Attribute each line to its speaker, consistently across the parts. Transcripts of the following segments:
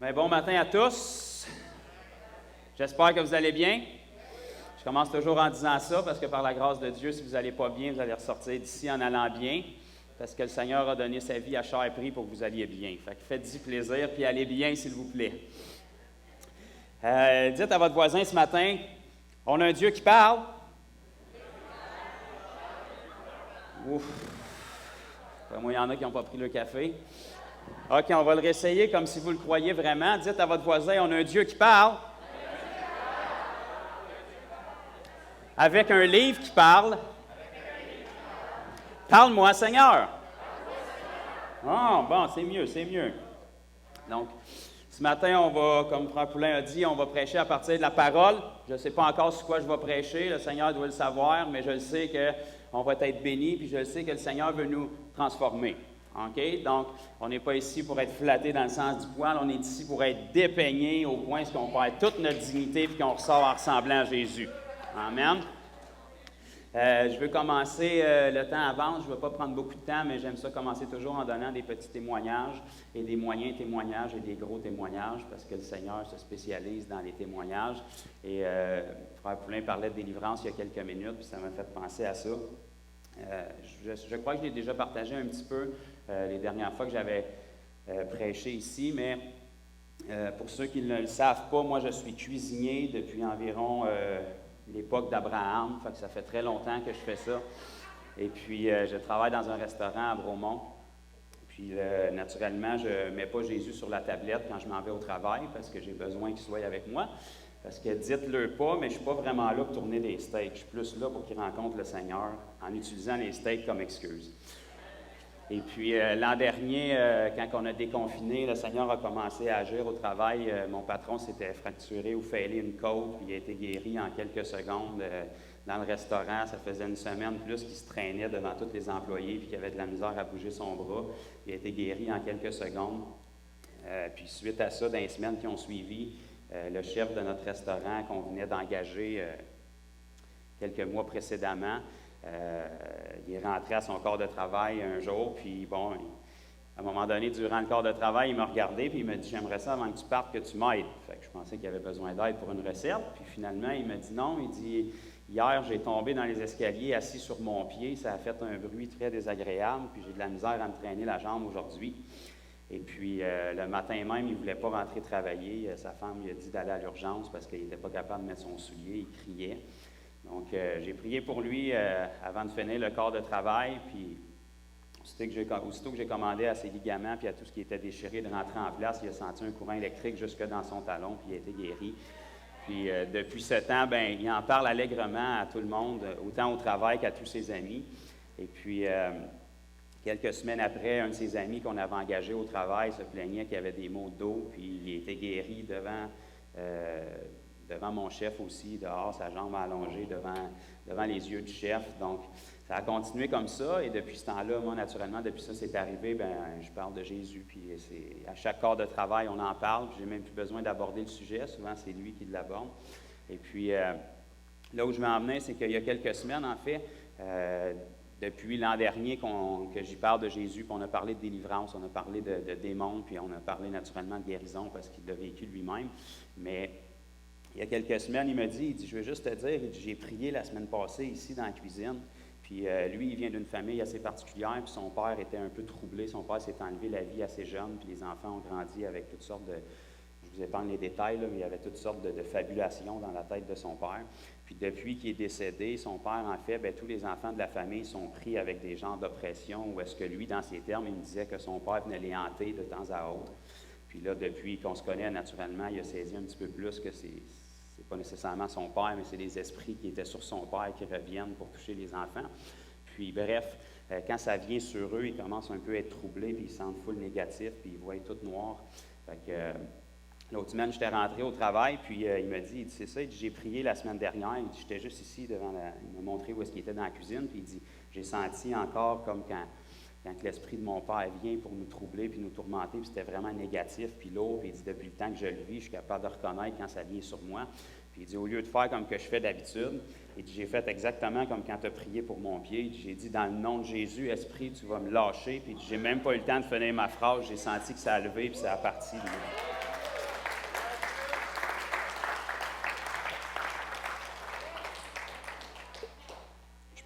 Speaker 1: Bien, bon matin à tous. J'espère que vous allez bien. Je commence toujours en disant ça parce que par la grâce de Dieu, si vous n'allez pas bien, vous allez ressortir d'ici en allant bien parce que le Seigneur a donné sa vie à cher prix pour que vous alliez bien. Fait que faites-y plaisir puis allez bien, s'il vous plaît. Dites à votre voisin ce matin, on a un Dieu qui parle. Ouf. Moi, il y en a qui n'ont pas pris le café. OK, on va le réessayer comme si vous le croyez vraiment. Dites à votre voisin, on a un Dieu qui parle. Avec un livre qui parle. Parle-moi, Seigneur. Ah, bon, c'est mieux, c'est mieux. Donc, ce matin, on va, comme Frère Poulain a dit, on va prêcher à partir de la parole. Je ne sais pas encore sur quoi je vais prêcher, le Seigneur doit le savoir, mais je le sais qu'on va être bénis, puis je le sais que le Seigneur veut nous transformer. OK? Donc, on n'est pas ici pour être flatté dans le sens du poil, on est ici pour être dépeigné au point qu'on perd toute notre dignité et qu'on ressort en ressemblant à Jésus. Amen. Je veux commencer le temps avance, je ne veux pas prendre beaucoup de temps, mais j'aime ça commencer toujours en donnant des petits témoignages et des moyens témoignages et des gros témoignages parce que le Seigneur se spécialise dans les témoignages. Et Frère Poulain parlait de délivrance il y a quelques minutes, puis ça m'a fait penser à ça. Je crois que je l'ai déjà partagé un petit peu les dernières fois que j'avais prêché ici, mais pour ceux qui ne le savent pas, moi je suis cuisinier depuis environ l'époque d'Abraham, ça fait très longtemps que je fais ça. Et puis je travaille dans un restaurant à Bromont. Puis naturellement, je ne mets pas Jésus sur la tablette quand je m'en vais au travail parce que j'ai besoin qu'il soit avec moi. Parce que dites-le pas, mais je ne suis pas vraiment là pour tourner des steaks. Je suis plus là pour qu'il rencontre le Seigneur en utilisant les steaks comme excuse. Et puis l'an dernier, quand on a déconfiné, le Seigneur a commencé à agir au travail. Mon patron s'était fracturé ou fêlé une côte, puis il a été guéri en quelques secondes dans le restaurant. Ça faisait une semaine plus qu'il se traînait devant tous les employés, puis qu'il avait de la misère à bouger son bras. Il a été guéri en quelques secondes. Puis suite à ça, dans les semaines qui ont suivi, le chef de notre restaurant qu'on venait d'engager quelques mois précédemment, il est rentré à son corps de travail un jour, puis bon, à un moment donné, durant le corps de travail, il m'a regardé, puis il m'a dit « J'aimerais ça, avant que tu partes, que tu m'aides. » Fait que je pensais qu'il avait besoin d'aide pour une recette, puis finalement, il m'a dit non, il dit « Hier, j'ai tombé dans les escaliers, assis sur mon pied, ça a fait un bruit très désagréable, puis j'ai de la misère à me traîner la jambe aujourd'hui. » Et puis, le matin même, il ne voulait pas rentrer travailler. Sa femme lui a dit d'aller à l'urgence parce qu'il n'était pas capable de mettre son soulier, il criait. Donc, j'ai prié pour lui avant de finir le corps de travail, puis aussitôt que j'ai commandé à ses ligaments puis à tout ce qui était déchiré de rentrer en place, il a senti un courant électrique jusque dans son talon, puis il a été guéri. Puis, depuis ce temps, ben, il en parle allègrement à tout le monde, autant au travail qu'à tous ses amis. Et puis, quelques semaines après, un de ses amis qu'on avait engagé au travail se plaignait qu'il avait des maux de dos, puis il était guéri devant mon chef aussi, dehors, sa jambe allongée devant les yeux du chef. Donc, ça a continué comme ça, et depuis ce temps-là, moi, naturellement, depuis ça, c'est arrivé, ben, je parle de Jésus, puis à chaque corps de travail, on en parle, puis j'ai même plus besoin d'aborder le sujet, souvent, c'est lui qui l'aborde. Et puis, là où je veux en venir, c'est qu'il y a quelques semaines, en fait, depuis l'an dernier que j'y parle de Jésus, puis on a parlé de délivrance, on a parlé de démons, puis on a parlé naturellement de guérison, parce qu'il l'a vécu lui-même, mais il y a quelques semaines, il m'a dit, je veux juste te dire, j'ai prié la semaine passée ici dans la cuisine, puis lui, il vient d'une famille assez particulière, puis son père était un peu troublé, son père s'est enlevé la vie assez jeune, puis les enfants ont grandi avec toutes sortes de, je vous épargne les détails, là, mais il y avait toutes sortes de fabulations dans la tête de son père. Puis depuis qu'il est décédé, son père, en fait, bien, tous les enfants de la famille sont pris avec des genres d'oppression, où est-ce que lui, dans ses termes, il me disait que son père venait les hanter de temps à autre. Puis là, depuis qu'on se connaît naturellement, il a saisi un petit peu plus que c'est pas nécessairement son père, mais c'est les esprits qui étaient sur son père qui reviennent pour toucher les enfants. Puis bref, quand ça vient sur eux, ils commencent un peu à être troublés, puis ils sentent full négatif, puis ils voient tout noir. Fait que l'autre semaine, j'étais rentré au travail, puis il m'a dit, c'est ça, il dit, j'ai prié la semaine dernière, il dit, j'étais juste ici devant il m'a montré où est-ce qu'il était dans la cuisine, puis il dit, j'ai senti encore comme quand l'esprit de mon père vient pour nous troubler puis nous tourmenter, puis c'était vraiment négatif, puis lourd, puis il dit, depuis le temps que je le vis, je suis capable de reconnaître quand ça vient sur moi. Puis il dit, au lieu de faire comme que je fais d'habitude, il dit, j'ai fait exactement comme quand tu as prié pour mon pied. Il dit, j'ai dit, dans le nom de Jésus, Esprit, tu vas me lâcher. Puis j'ai même pas eu le temps de finir ma phrase, j'ai senti que ça a levé, puis ça a parti.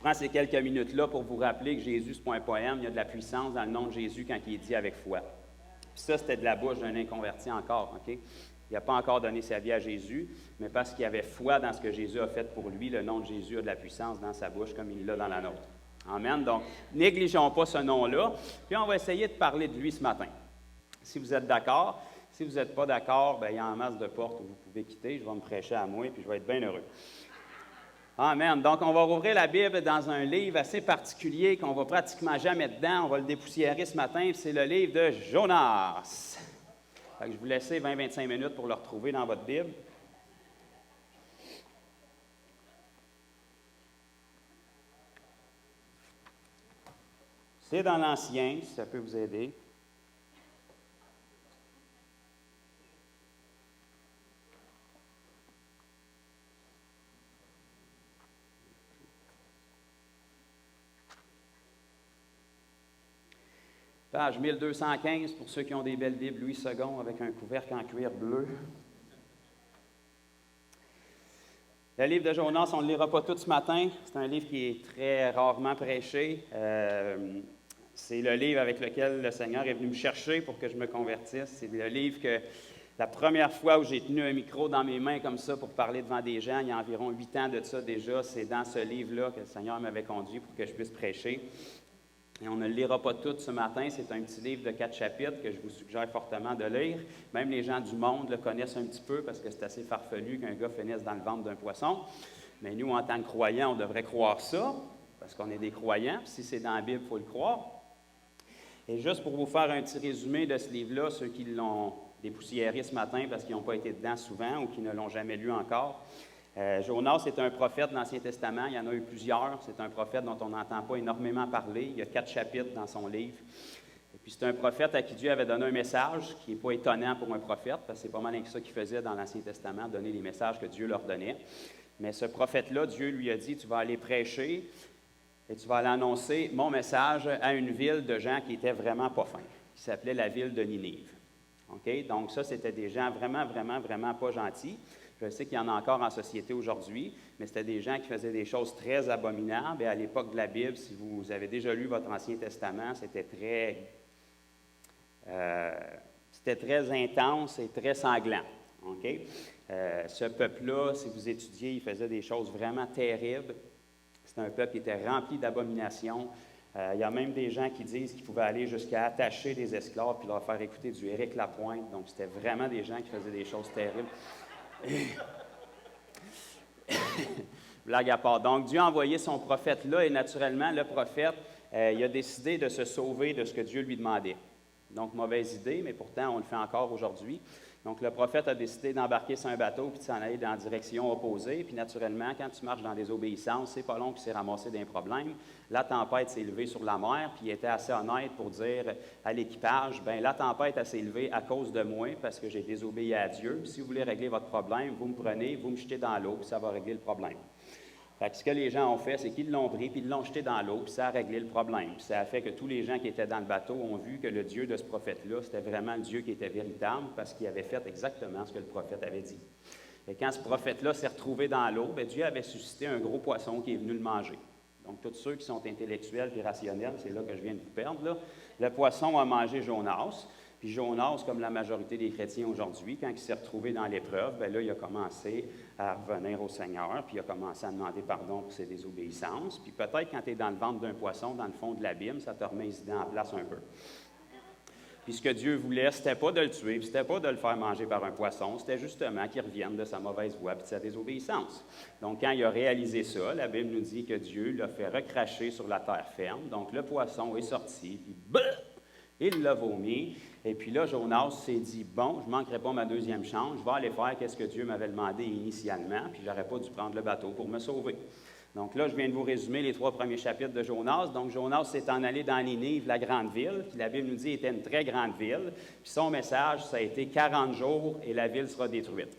Speaker 1: prends ces quelques minutes-là pour vous rappeler que Jésus, ce n'est pas un poème, il y a de la puissance dans le nom de Jésus quand il est dit avec foi. Puis ça, c'était de la bouche d'un inconverti encore, OK? Il n'a pas encore donné sa vie à Jésus, mais parce qu'il avait foi dans ce que Jésus a fait pour lui, le nom de Jésus a de la puissance dans sa bouche comme il l'a dans la nôtre. Amen. Donc, négligeons pas ce nom-là. Puis on va essayer de parler de lui ce matin. Si vous êtes d'accord, si vous n'êtes pas d'accord, bien, il y a en masse de portes où vous pouvez quitter. Je vais me prêcher à moi, puis je vais être bien heureux. Amen. Donc, on va rouvrir la Bible dans un livre assez particulier qu'on va pratiquement jamais dedans. On va le dépoussiérer ce matin. C'est le livre de Jonas. Fait que je vous laisse 20-25 minutes pour le retrouver dans votre Bible. C'est dans l'Ancien, si ça peut vous aider. Page 1215, pour ceux qui ont des belles Bibles Louis II avec un couvercle en cuir bleu. Le livre de Jonas, on ne le lira pas tout ce matin. C'est un livre qui est très rarement prêché. C'est le livre avec lequel le Seigneur est venu me chercher pour que je me convertisse. C'est le livre que la première fois où j'ai tenu un micro dans mes mains comme ça pour parler devant des gens, il y a environ 8 ans de ça déjà, c'est dans ce livre-là que le Seigneur m'avait conduit pour que je puisse prêcher. Et on ne le lira pas tout ce matin, c'est un petit livre de 4 chapitres que je vous suggère fortement de lire. Même les gens du monde le connaissent un petit peu parce que c'est assez farfelu qu'un gars finisse dans le ventre d'un poisson. Mais nous, en tant que croyants, on devrait croire ça, parce qu'on est des croyants. Puis si c'est dans la Bible, il faut le croire. Et juste pour vous faire un petit résumé de ce livre-là, ceux qui l'ont dépoussiéré ce matin parce qu'ils n'ont pas été dedans souvent ou qui ne l'ont jamais lu encore, Jonas est un prophète de l'Ancien Testament. Il y en a eu plusieurs. C'est un prophète dont on n'entend pas énormément parler. Il y a 4 chapitres dans son livre. Et puis c'est un prophète à qui Dieu avait donné un message qui n'est pas étonnant pour un prophète, parce que c'est pas mal ça qu'il faisait dans l'Ancien Testament, donner les messages que Dieu leur donnait. Mais ce prophète-là, Dieu lui a dit, tu vas aller prêcher et tu vas aller annoncer mon message à une ville de gens qui étaient vraiment pas fins, qui s'appelait la ville de Ninive. OK? Donc ça, c'était des gens vraiment, vraiment, vraiment pas gentils. Je sais qu'il y en a encore en société aujourd'hui, mais c'était des gens qui faisaient des choses très abominables. Et à l'époque de la Bible, si vous avez déjà lu votre Ancien Testament, c'était très intense et très sanglant. Okay? Ce peuple-là, si vous étudiez, il faisait des choses vraiment terribles. C'était un peuple qui était rempli d'abominations. Il y a même des gens qui disent qu'ils pouvaient aller jusqu'à attacher des esclaves puis leur faire écouter du Éric Lapointe. Donc, c'était vraiment des gens qui faisaient des choses terribles. Blague à part. Donc, Dieu a envoyé son prophète là, et naturellement, le prophète, il a décidé de se sauver de ce que Dieu lui demandait. Donc, mauvaise idée, mais pourtant, on le fait encore aujourd'hui. Donc, le prophète a décidé d'embarquer sur un bateau puis de s'en aller dans la direction opposée. Puis, naturellement, quand tu marches dans des obéissances, c'est pas long qu'il s'est ramassé d'un problème. La tempête s'est levée sur la mer, puis il était assez honnête pour dire à l'équipage, bien, la tempête s'est levée à cause de moi parce que j'ai désobéi à Dieu. Puis, si vous voulez régler votre problème, vous me prenez, vous me jetez dans l'eau, puis ça va régler le problème. Fait que ce que les gens ont fait, c'est qu'ils l'ont pris, puis ils l'ont jeté dans l'eau, puis ça a réglé le problème. Puis ça a fait que tous les gens qui étaient dans le bateau ont vu que le Dieu de ce prophète-là, c'était vraiment le Dieu qui était véritable, parce qu'il avait fait exactement ce que le prophète avait dit. Et quand ce prophète-là s'est retrouvé dans l'eau, bien, Dieu avait suscité un gros poisson qui est venu le manger. Donc, tous ceux qui sont intellectuels et rationnels, c'est là que je viens de vous perdre, là. Le poisson a mangé Jonas. Puis Jonas, comme la majorité des chrétiens aujourd'hui, quand il s'est retrouvé dans l'épreuve, bien là, il a commencé à revenir au Seigneur, puis il a commencé à demander pardon pour ses désobéissances. Puis peut-être quand tu es dans le ventre d'un poisson, dans le fond de l'abîme, ça te remet les idées en place un peu. Puis ce que Dieu voulait, c'était pas de le tuer, puis c'était pas de le faire manger par un poisson, c'était justement qu'il revienne de sa mauvaise voie puis de sa désobéissance. Donc quand il a réalisé ça, la Bible nous dit que Dieu l'a fait recracher sur la terre ferme. Donc le poisson est sorti, puis il l'a vomi. Et puis là, Jonas s'est dit, bon, je ne manquerai pas ma deuxième chance, je vais aller faire ce que Dieu m'avait demandé initialement, puis je n'aurais pas dû prendre le bateau pour me sauver. Donc là, je viens de vous résumer les 3 premiers chapitres de Jonas. Donc Jonas s'est en allé dans Ninive, la grande ville, puis la Bible nous dit était une très grande ville. Puis son message, ça a été 40 jours et la ville sera détruite.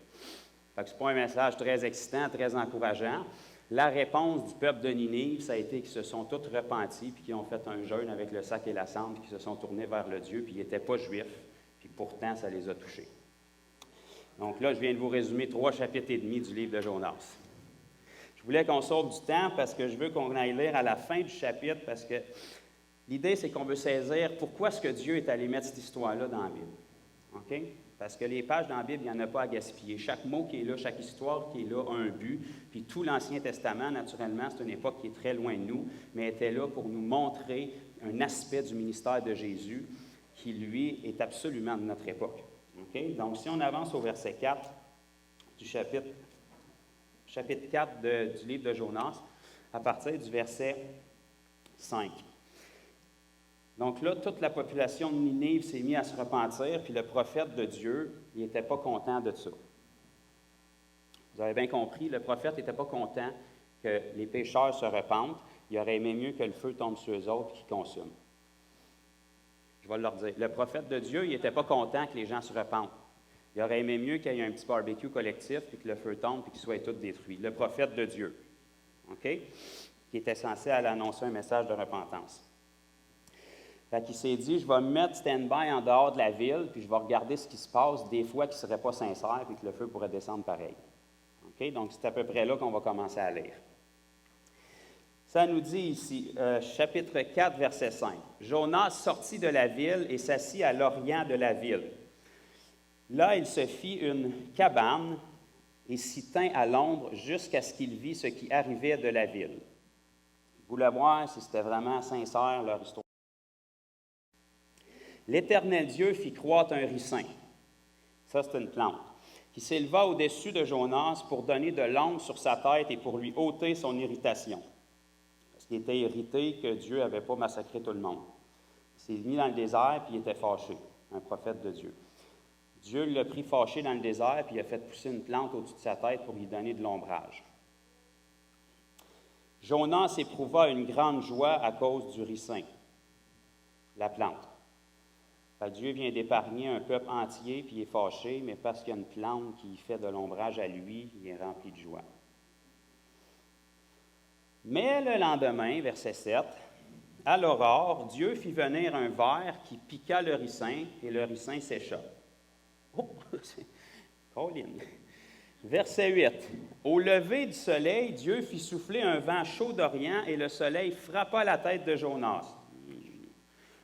Speaker 1: Fait que ce n'est pas un message très excitant, très encourageant. La réponse du peuple de Ninive, ça a été qu'ils se sont tous repentis, puis qu'ils ont fait un jeûne avec le sac et la cendre, puis qu'ils se sont tournés vers le Dieu, puis ils n'étaient pas juifs, puis pourtant, ça les a touchés. Donc là, je viens de vous résumer 3 chapitres et demi du livre de Jonas. Je Je voulais qu'on sauve du temps parce que je veux qu'on aille lire à la fin du chapitre parce que l'idée, c'est qu'on veut saisir pourquoi est-ce que Dieu est allé mettre cette histoire-là dans la Bible. OK? Parce que les pages dans la Bible, il n'y en a pas à gaspiller. Chaque mot qui est là, chaque histoire qui est là a un but. Puis tout l'Ancien Testament, naturellement, c'est une époque qui est très loin de nous, mais était là pour nous montrer un aspect du ministère de Jésus qui, lui, est absolument de notre époque. OK? Donc, si on avance au verset 4 du chapitre 4 du livre de Jonas, à partir du verset 5. Donc là, toute la population de Ninive s'est mise à se repentir, puis le prophète de Dieu, il n'était pas content de ça. Vous avez bien compris, le prophète n'était pas content que les pécheurs se repentent. Il aurait aimé mieux que le feu tombe sur eux autres et qu'ils consument. Je vais leur dire. Le prophète de Dieu, il n'était pas content que les gens se repentent. Il aurait aimé mieux qu'il y ait un petit barbecue collectif, puis que le feu tombe, puis qu'ils soient tous détruits. Le prophète de Dieu, OK? Qui était censé aller annoncer un message de repentance. Fait qu'il s'est dit, je vais me mettre stand-by en dehors de la ville, puis je vais regarder ce qui se passe, des fois qui ne seraient pas sincères, puis que le feu pourrait descendre pareil. OK? Donc, c'est à peu près là qu'on va commencer à lire. Ça nous dit ici, chapitre 4, verset 5. Jonas sortit de la ville et s'assit à l'orient de la ville. Là, il se fit une cabane et s'y tint à l'ombre jusqu'à ce qu'il vit ce qui arrivait de la ville. Vous voulez voir si c'était vraiment sincère leur histoire. L'Éternel Dieu fit croître un ricin. Ça, c'est une plante. Qui s'éleva au-dessus de Jonas pour donner de l'ombre sur sa tête et pour lui ôter son irritation. Parce qu'il était irrité que Dieu n'avait pas massacré tout le monde. Il s'est mis dans le désert puis il était fâché, un prophète de Dieu. Dieu l'a pris fâché dans le désert puis il a fait pousser une plante au-dessus de sa tête pour lui donner de l'ombrage. Jonas éprouva une grande joie à cause du ricin, la plante. Dieu vient d'épargner un peuple entier, puis il est fâché, mais parce qu'il y a une plante qui fait de l'ombrage à lui, il est rempli de joie. Mais le lendemain, verset 7, à l'aurore, Dieu fit venir un ver qui piqua le ricin, et le ricin sécha. Oh, c'est Colin. Verset 8, au lever du soleil, Dieu fit souffler un vent chaud d'Orient, et le soleil frappa la tête de Jonas,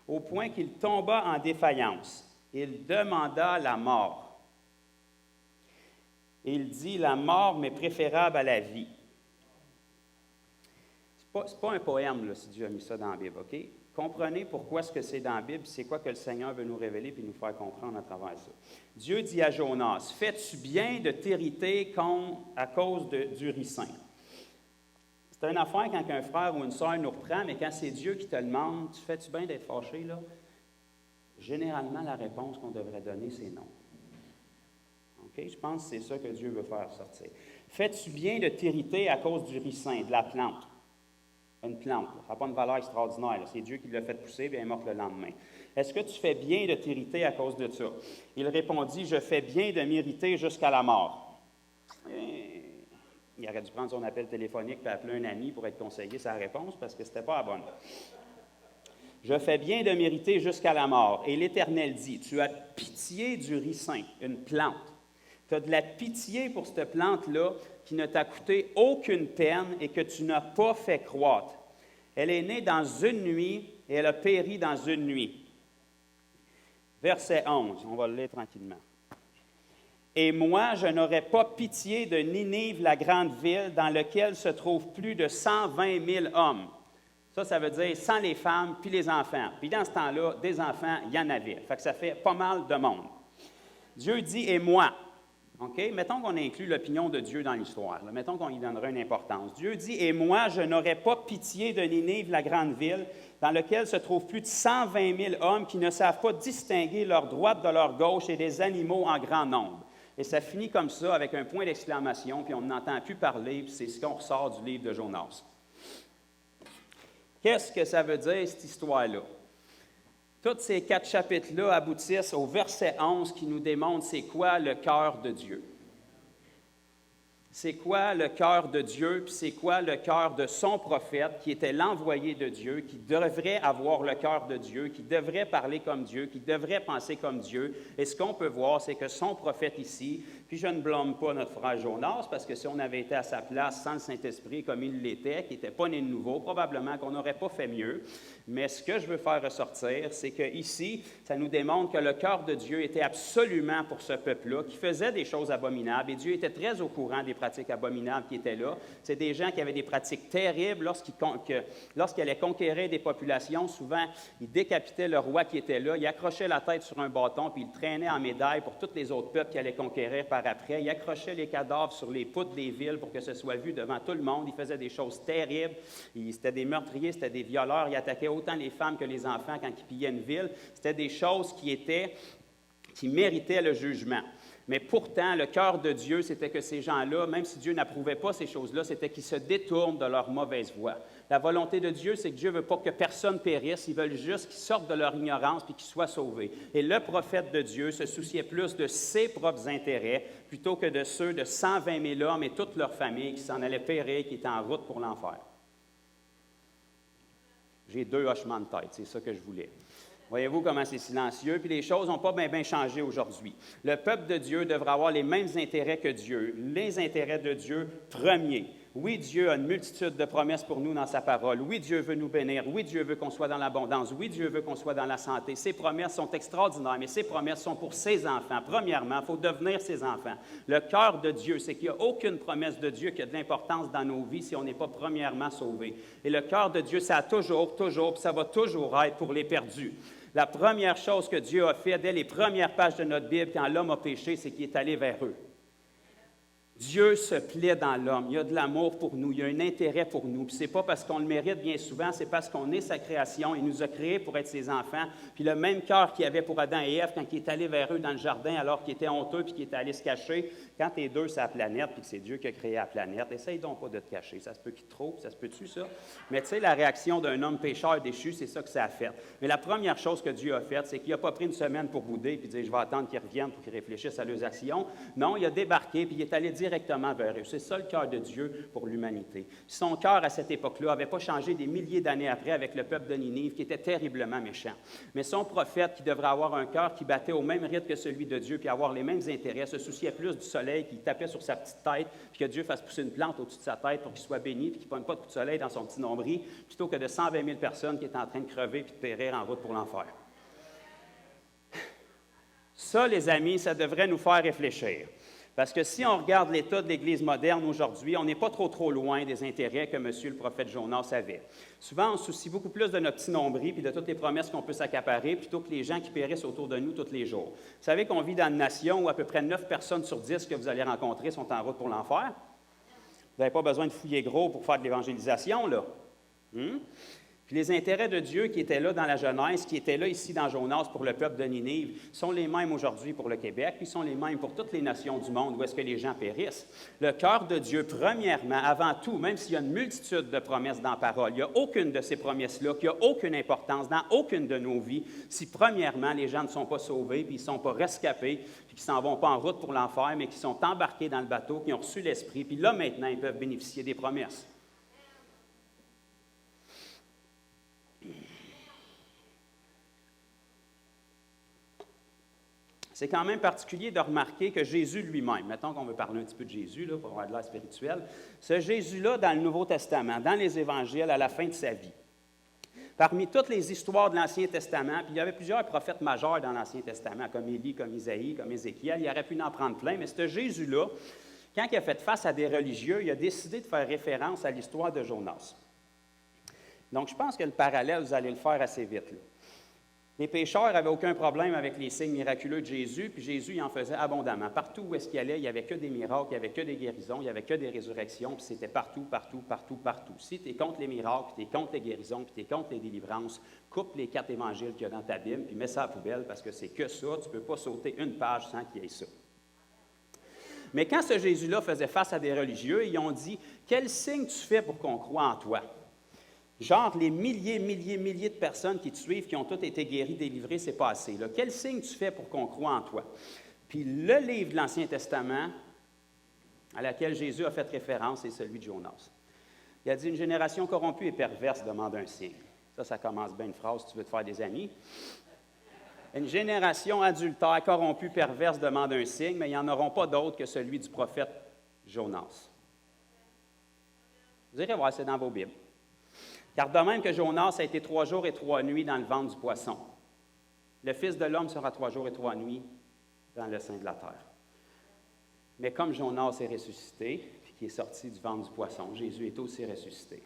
Speaker 1: au point qu'il tomba en défaillance. Il demanda la mort. Il dit, la mort m'est préférable à la vie. Ce n'est pas un poème, là, si Dieu a mis ça dans la Bible, OK? Comprenez pourquoi est-ce que c'est dans la Bible, c'est quoi que le Seigneur veut nous révéler et nous faire comprendre à travers ça. Dieu dit à Jonas, fais-tu bien de t'irriter à cause du ricin? C'est une affaire quand un frère ou une sœur nous reprend, mais quand c'est Dieu qui te le demande, tu fais-tu bien d'être fâché, là? Généralement, la réponse qu'on devrait donner, c'est non. OK? Je pense que c'est ça que Dieu veut faire sortir. Fais-tu bien de t'irriter à cause du ricin, de la plante? Une plante, ça n'a pas une valeur extraordinaire. C'est Dieu qui l'a fait pousser, et elle est morte le lendemain. Est-ce que tu fais bien de t'irriter à cause de ça? Il répondit, je fais bien de m'irriter jusqu'à la mort. Il aurait dû prendre son appel téléphonique et appeler un ami pour être conseillé sa réponse parce que ce n'était pas la bonne. Je fais bien de m'irriter jusqu'à la mort. Et l'Éternel dit, tu as pitié du ricin, une plante. Tu as de la pitié pour cette plante-là qui ne t'a coûté aucune peine et que tu n'as pas fait croître. Elle est née dans une nuit et elle a péri dans une nuit. Verset 11, on va le lire tranquillement. Et moi, je n'aurai pas pitié de Ninive, la grande ville, dans laquelle se trouvent plus de 120 000 hommes. Ça veut dire sans les femmes puis les enfants. Puis dans ce temps-là, des enfants, il y en avait. Fait que ça fait pas mal de monde. Dieu dit « et moi ». OK? Mettons qu'on inclut l'opinion de Dieu dans l'histoire. Là. Mettons qu'on y donnerait une importance. Dieu dit « et moi, je n'aurai pas pitié de Ninive, la grande ville, dans laquelle se trouvent plus de 120 000 hommes qui ne savent pas distinguer leur droite de leur gauche et des animaux en grand nombre. » Et ça finit comme ça, avec un point d'exclamation, puis on n'entend plus parler, puis c'est ce qu'on ressort du livre de Jonas. Qu'est-ce que ça veut dire, cette histoire-là? Tous ces 4 chapitres-là aboutissent au verset 11 qui nous démontre c'est quoi le cœur de Dieu. C'est quoi le cœur de Dieu, puis c'est quoi le cœur de son prophète, qui était l'envoyé de Dieu, qui devrait avoir le cœur de Dieu, qui devrait parler comme Dieu, qui devrait penser comme Dieu. Et ce qu'on peut voir, c'est que son prophète ici, Puis je ne blâme pas notre frère Jonas, parce que si on avait été à sa place sans le Saint-Esprit comme il l'était, qui n'était pas né de nouveau, probablement qu'on n'aurait pas fait mieux. Mais ce que je veux faire ressortir, c'est qu'ici, ça nous démontre que le cœur de Dieu était absolument pour ce peuple-là, qui faisait des choses abominables, et Dieu était très au courant des pratiques abominables qui étaient là. C'est des gens qui avaient des pratiques terribles lorsqu'ils allaient conquérir des populations. Souvent, ils décapitaient le roi qui était là, ils accrochaient la tête sur un bâton, puis ils le traînaient en médaille pour tous les autres peuples qui allaient conquérir par après. Ils accrochaient les cadavres sur les poutres des villes pour que ce soit vu devant tout le monde. Ils faisaient des choses terribles. C'était des meurtriers, c'était des violeurs. Ils attaquaient autant les femmes que les enfants quand ils pillaient une ville. C'était des choses qui méritaient le jugement. Mais pourtant, le cœur de Dieu, c'était que ces gens-là, même si Dieu n'approuvait pas ces choses-là, c'était qu'ils se détournent de leur mauvaise voie. La volonté de Dieu, c'est que Dieu ne veut pas que personne périsse, il veut juste qu'ils sortent de leur ignorance et qu'ils soient sauvés. Et le prophète de Dieu se souciait plus de ses propres intérêts plutôt que de ceux de 120 000 hommes et toute leur famille qui s'en allaient périr, qui étaient en route pour l'enfer. J'ai 2 hochements de tête, c'est ça que je voulais. Voyez-vous comment c'est silencieux? Puis les choses n'ont pas bien changé aujourd'hui. Le peuple de Dieu devra avoir les mêmes intérêts que Dieu, les intérêts de Dieu premiers. Oui, Dieu a une multitude de promesses pour nous dans sa parole. Oui, Dieu veut nous bénir. Oui, Dieu veut qu'on soit dans l'abondance. Oui, Dieu veut qu'on soit dans la santé. Ces promesses sont extraordinaires, mais ces promesses sont pour ses enfants. Premièrement, il faut devenir ses enfants. Le cœur de Dieu, c'est qu'il n'y a aucune promesse de Dieu qui a de l'importance dans nos vies si on n'est pas premièrement sauvé. Et le cœur de Dieu, ça a toujours, puis ça va toujours être pour les perdus. La première chose que Dieu a fait dès les premières pages de notre Bible, quand l'homme a péché, c'est qu'il est allé vers eux. Dieu se plaît dans l'homme. Il y a de l'amour pour nous. Il y a un intérêt pour nous. Puis ce n'est pas parce qu'on le mérite bien souvent, c'est parce qu'on est sa création. Il nous a créés pour être ses enfants. Puis le même cœur qu'il y avait pour Adam et Ève quand il est allé vers eux dans le jardin alors qu'il était honteux puis qu'il était allé se cacher. Quand tu es deux sur la planète puis que c'est Dieu qui a créé la planète, essaye donc pas de te cacher. Ça se peut qu'il te trouve, ça se peut-tu ça? Mais tu sais, la réaction d'un homme pécheur déchu, c'est ça que ça a fait. Mais la première chose que Dieu a faite, c'est qu'il n'a pas pris une semaine pour bouder puis dire « je vais attendre qu'ils reviennent pour qu'ils réfléchissent à leurs actions ». Non, il a débarqué puis il est allé directement vers eux. C'est ça le cœur de Dieu pour l'humanité. Son cœur à cette époque-là n'avait pas changé des milliers d'années après avec le peuple de Ninive qui était terriblement méchant. Mais son prophète qui devrait avoir un cœur qui battait au même rythme que celui de Dieu puis avoir les mêmes intérêts, se souciait plus du soleil, qu'il tapait sur sa petite tête puis que Dieu fasse pousser une plante au-dessus de sa tête pour qu'il soit béni puis qu'il ne pogne pas de coup de soleil dans son petit nombril plutôt que de 120 000 personnes qui étaient en train de crever puis de périr en route pour l'enfer. Ça, les amis, ça devrait nous faire réfléchir. Parce que si on regarde l'état de l'Église moderne aujourd'hui, on n'est pas trop loin des intérêts que monsieur le prophète Jonas avait. Souvent, on se soucie beaucoup plus de notre petit nombril puis de toutes les promesses qu'on peut s'accaparer plutôt que les gens qui périssent autour de nous tous les jours. Vous savez qu'on vit dans une nation où à peu près 9 personnes sur 10 que vous allez rencontrer sont en route pour l'enfer. Vous n'avez pas besoin de fouiller gros pour faire de l'évangélisation, là. Puis les intérêts de Dieu qui étaient là dans la Genèse, qui étaient là ici dans Jonas pour le peuple de Ninive, sont les mêmes aujourd'hui pour le Québec, puis sont les mêmes pour toutes les nations du monde où est-ce que les gens périssent. Le cœur de Dieu, premièrement, avant tout, même s'il y a une multitude de promesses dans la parole, il n'y a aucune de ces promesses-là qui a aucune importance dans aucune de nos vies si, premièrement, les gens ne sont pas sauvés, puis ils ne sont pas rescapés, puis qu'ils ne s'en vont pas en route pour l'enfer, mais qui sont embarqués dans le bateau, qui ont reçu l'Esprit, puis là, maintenant, ils peuvent bénéficier des promesses. C'est quand même particulier de remarquer que Jésus lui-même, mettons qu'on veut parler un petit peu de Jésus, là, pour avoir de l'air spirituel, ce Jésus-là, dans le Nouveau Testament, dans les Évangiles, à la fin de sa vie, parmi toutes les histoires de l'Ancien Testament, puis il y avait plusieurs prophètes majeurs dans l'Ancien Testament, comme Élie, comme Isaïe, comme Ézéchiel, il aurait pu en prendre plein, mais ce Jésus-là, quand il a fait face à des religieux, il a décidé de faire référence à l'histoire de Jonas. Donc, je pense que le parallèle, vous allez le faire assez vite, là. Les pécheurs n'avaient aucun problème avec les signes miraculeux de Jésus, puis Jésus il en faisait abondamment. Partout où est-ce qu'il allait, il n'y avait que des miracles, il n'y avait que des guérisons, il n'y avait que des résurrections, puis c'était partout. Si tu es contre les miracles, tu es contre les guérisons, puis tu es contre les délivrances, coupe les 4 évangiles qu'il y a dans ta Bible, puis mets ça à la poubelle, parce que c'est que ça, tu ne peux pas sauter une page sans qu'il y ait ça. Mais quand ce Jésus-là faisait face à des religieux, ils ont dit « Quel signe tu fais pour qu'on croie en toi? » Genre, les milliers de personnes qui te suivent, qui ont toutes été guéries, délivrées, c'est pas assez. Là. Quel signe tu fais pour qu'on croie en toi? Puis le livre de l'Ancien Testament, à laquelle Jésus a fait référence, c'est celui de Jonas. Il a dit, une génération corrompue et perverse demande un signe. Ça commence bien une phrase, si tu veux te faire des amis. Une génération adultère, corrompue, perverse demande un signe, mais ils n'en auront pas d'autre que celui du prophète Jonas. Vous irez voir, c'est dans vos Bibles. Car de même que Jonas a été 3 jours et 3 nuits dans le ventre du poisson, le Fils de l'homme sera 3 jours et 3 nuits dans le sein de la terre. Mais comme Jonas est ressuscité, puis qui est sorti du ventre du poisson, Jésus est aussi ressuscité.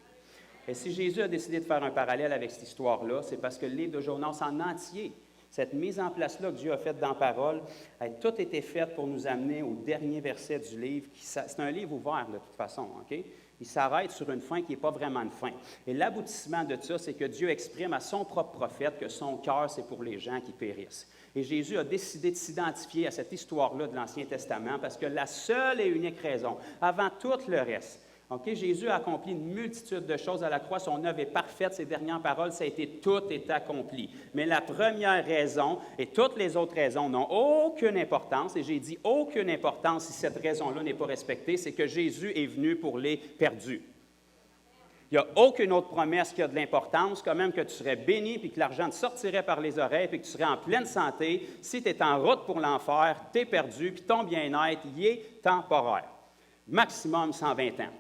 Speaker 1: Et si Jésus a décidé de faire un parallèle avec cette histoire-là, c'est parce que le livre de Jonas en entier, cette mise en place-là que Dieu a faite dans la parole, a tout été faite pour nous amener au dernier verset du livre. C'est un livre ouvert, de toute façon, OK? Il s'arrête sur une fin qui n'est pas vraiment une fin. Et l'aboutissement de ça, c'est que Dieu exprime à son propre prophète que son cœur, c'est pour les gens qui périssent. Et Jésus a décidé de s'identifier à cette histoire-là de l'Ancien Testament parce que la seule et unique raison, avant tout le reste, OK, Jésus a accompli une multitude de choses à la croix. Son œuvre est parfaite. Ses dernières paroles, ça a été « tout est accompli ». Mais la première raison et toutes les autres raisons n'ont aucune importance. Et j'ai dit aucune importance si cette raison-là n'est pas respectée. C'est que Jésus est venu pour les perdus. Il n'y a aucune autre promesse qui a de l'importance, quand même que tu serais béni, puis que l'argent te sortirait par les oreilles, puis que tu serais en pleine santé. Si tu es en route pour l'enfer, tu es perdu, puis ton bien-être, il est temporaire. Maximum 120 ans.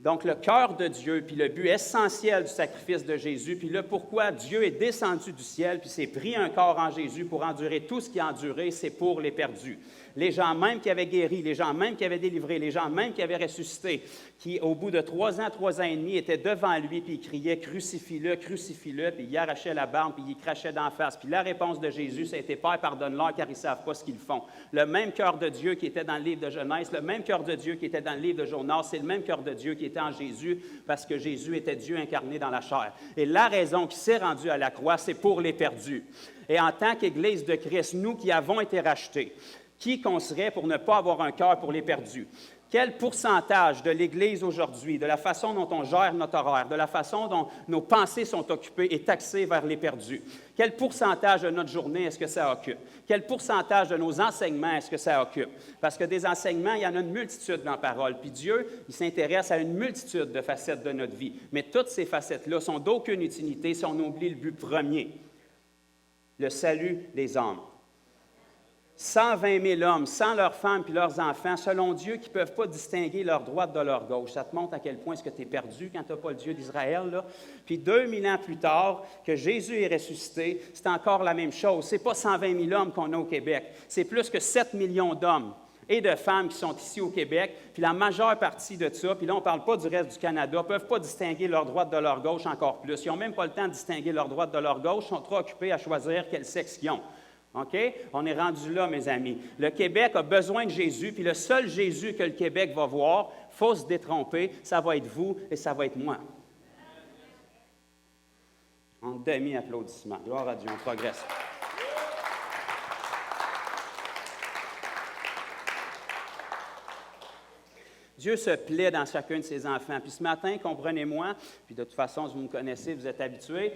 Speaker 1: Donc, le cœur de Dieu, puis le but essentiel du sacrifice de Jésus, puis le pourquoi Dieu est descendu du ciel, puis s'est pris un corps en Jésus pour endurer tout ce qui a enduré, c'est pour les perdus. Les gens même qui avaient guéri, les gens même qui avaient délivré, les gens même qui avaient ressuscité, qui, au bout de 3 ans et demi, étaient devant lui, puis ils criaient « Crucifie-le, crucifie-le », puis ils arrachaient la barbe, puis ils crachaient d'en face. Puis la réponse de Jésus, ça a été « Père, pardonne-leur, car ils ne savent pas ce qu'ils font ». Le même cœur de Dieu qui était dans le livre de Genèse, le même cœur de Dieu qui était dans le livre de Jonas, c'est le même cœur de Dieu qui était en Jésus, parce que Jésus était Dieu incarné dans la chair. Et la raison qui s'est rendue à la croix, c'est pour les perdus. Et en tant qu'Église de Christ, nous qui avons été rachetés, qui qu'on serait pour ne pas avoir un cœur pour les perdus? Quel pourcentage de l'Église aujourd'hui, de la façon dont on gère notre horaire, de la façon dont nos pensées sont occupées, est axé vers les perdus? Quel pourcentage de notre journée est-ce que ça occupe? Quel pourcentage de nos enseignements est-ce que ça occupe? Parce que des enseignements, il y en a une multitude dans la parole. Puis Dieu, il s'intéresse à une multitude de facettes de notre vie. Mais toutes ces facettes-là sont d'aucune utilité si on oublie le but premier, le salut des âmes. 120 000 hommes, sans leurs femmes puis leurs enfants, selon Dieu, qui ne peuvent pas distinguer leur droite de leur gauche. Ça te montre à quel point est-ce que tu es perdu quand tu n'as pas le Dieu d'Israël, là. Puis 2000 ans plus tard, que Jésus est ressuscité, c'est encore la même chose. Ce n'est pas 120 000 hommes qu'on a au Québec. C'est plus que 7 millions d'hommes et de femmes qui sont ici au Québec. Puis la majeure partie de ça, puis là, on ne parle pas du reste du Canada, ne peuvent pas distinguer leur droite de leur gauche encore plus. Ils n'ont même pas le temps de distinguer leur droite de leur gauche. Ils sont trop occupés à choisir quel sexe ils ont. OK? On est rendu là, mes amis. Le Québec a besoin de Jésus, puis le seul Jésus que le Québec va voir, il faut se détromper, ça va être vous et ça va être moi. En demi-applaudissement. Gloire à Dieu, on progresse. Dieu se plaît dans chacun de ses enfants. Puis ce matin, comprenez-moi, puis de toute façon, si vous me connaissez, vous êtes habitués,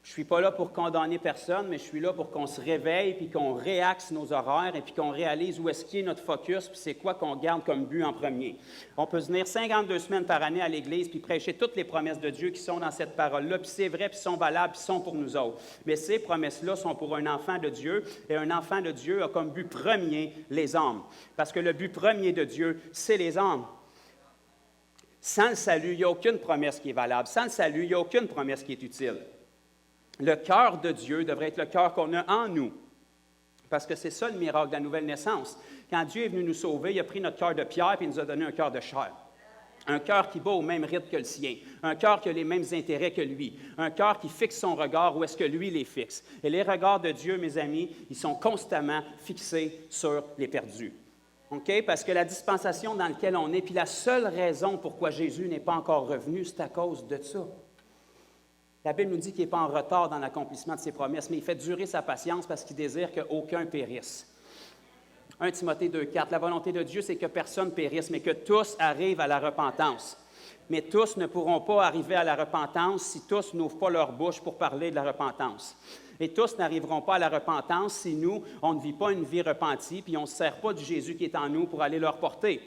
Speaker 1: je ne suis pas là pour condamner personne, mais je suis là pour qu'on se réveille, puis qu'on réaxe nos horaires, et puis qu'on réalise où est-ce qu'il est notre focus, puis c'est quoi qu'on garde comme but en premier. On peut venir 52 semaines par année à l'Église, puis prêcher toutes les promesses de Dieu qui sont dans cette parole-là, puis c'est vrai, puis sont valables, puis sont pour nous autres. Mais ces promesses-là sont pour un enfant de Dieu, et un enfant de Dieu a comme but premier les âmes. Parce que le but premier de Dieu, c'est les âmes. Sans le salut, il n'y a aucune promesse qui est valable. Sans le salut, il n'y a aucune promesse qui est utile. Le cœur de Dieu devrait être le cœur qu'on a en nous. Parce que c'est ça le miracle de la nouvelle naissance. Quand Dieu est venu nous sauver, il a pris notre cœur de pierre et il nous a donné un cœur de chair. Un cœur qui bat au même rythme que le sien. Un cœur qui a les mêmes intérêts que lui. Un cœur qui fixe son regard où est-ce que lui les fixe. Et les regards de Dieu, mes amis, ils sont constamment fixés sur les perdus. Okay? Parce que la dispensation dans laquelle on est, puis la seule raison pourquoi Jésus n'est pas encore revenu, c'est à cause de ça. La Bible nous dit qu'il n'est pas en retard dans l'accomplissement de ses promesses, mais il fait durer sa patience parce qu'il désire qu'aucun périsse. 1 Timothée 2,4, la volonté de Dieu, c'est que personne périsse, mais que tous arrivent à la repentance. Mais tous ne pourront pas arriver à la repentance si tous n'ouvrent pas leur bouche pour parler de la repentance. Et tous n'arriveront pas à la repentance si nous, on ne vit pas une vie repentie, puis on ne se sert pas du Jésus qui est en nous pour aller leur porter.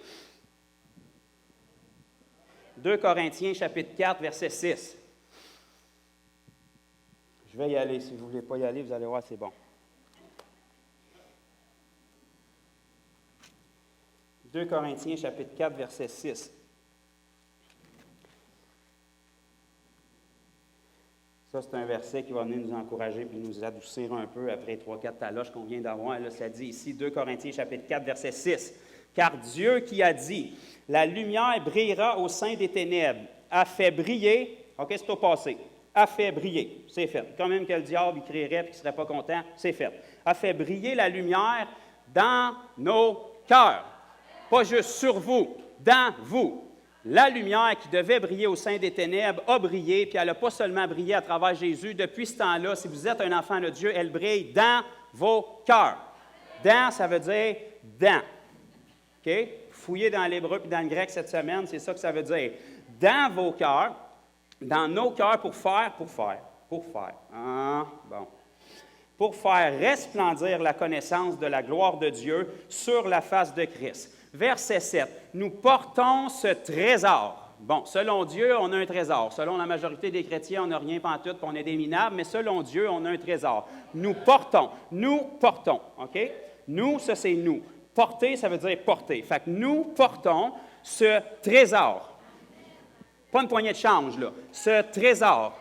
Speaker 1: 2 Corinthiens, chapitre 4, verset 6. Je vais y aller. Si vous ne voulez pas y aller, vous allez voir, c'est bon. 2 Corinthiens, chapitre 4, verset 6. Ça, c'est un verset qui va venir nous encourager et nous adoucir un peu après les 3-4 taloches qu'on vient d'avoir. Là, ça dit ici, 2 Corinthiens, chapitre 4, verset 6. « Car Dieu qui a dit, « La lumière brillera au sein des ténèbres », a fait briller, OK, c'est au passé, a fait briller, c'est fait. Quand même que le diable, il crierait et qu'il ne serait pas content, c'est fait. A fait briller la lumière dans nos cœurs. Pas juste sur vous, dans vous. La lumière qui devait briller au sein des ténèbres a brillé, puis elle n'a pas seulement brillé à travers Jésus. Depuis ce temps-là, si vous êtes un enfant de Dieu, elle brille dans vos cœurs. Dans, ça veut dire dans. OK? Fouillez dans l'hébreu et dans le grec cette semaine, c'est ça que ça veut dire. Dans vos cœurs, dans nos cœurs, pour faire. Pour faire resplendir la connaissance de la gloire de Dieu sur la face de Christ. Verset 7. Nous portons ce trésor. Bon, selon Dieu, on a un trésor. Selon la majorité des chrétiens, on n'a rien pantoute, puis on est des minables, mais selon Dieu, on a un trésor. Nous portons, OK? Nous, ça c'est nous. Porter, ça veut dire porter. Fait que nous portons ce trésor. Pas une poignée de change, là. Ce trésor.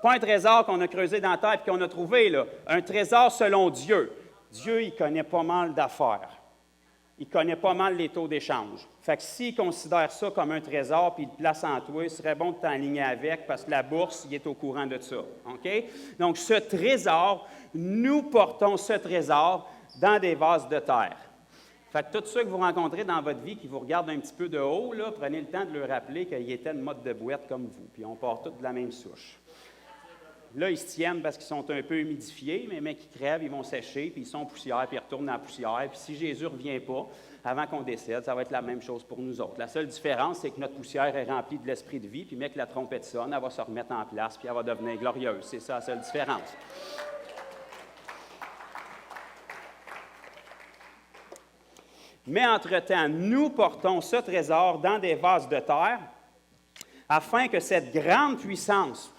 Speaker 1: Pas un trésor qu'on a creusé dans la terre et qu'on a trouvé, là. Un trésor selon Dieu. Dieu, il connaît pas mal d'affaires. Il connaît pas mal les taux d'échange. Fait que s'il considère ça comme un trésor puis il le place en toi, il serait bon de t'enligner avec parce que la bourse, il est au courant de ça. OK? Donc, ce trésor, nous portons ce trésor dans des vases de terre. Fait que tous ceux que vous rencontrez dans votre vie qui vous regardent un petit peu de haut, là, prenez le temps de leur rappeler qu'ils étaient de mode de boîte comme vous, puis on part tous de la même souche. Là, ils se tiennent parce qu'ils sont un peu humidifiés, mais mecs qui crèvent, ils vont sécher, puis ils sont poussière, puis ils retournent dans la poussière. Puis si Jésus ne revient pas, avant qu'on décède, ça va être la même chose pour nous autres. La seule différence, c'est que notre poussière est remplie de l'esprit de vie, puis mec, la trompette sonne, elle va se remettre en place, puis elle va devenir glorieuse. C'est ça la seule différence. Mais entre-temps, nous portons ce trésor dans des vases de terre, afin que cette grande puissance,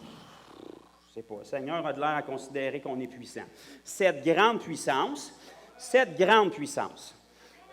Speaker 1: je ne sais pas, le Seigneur a de l'air à considérer qu'on est puissant. Cette grande puissance,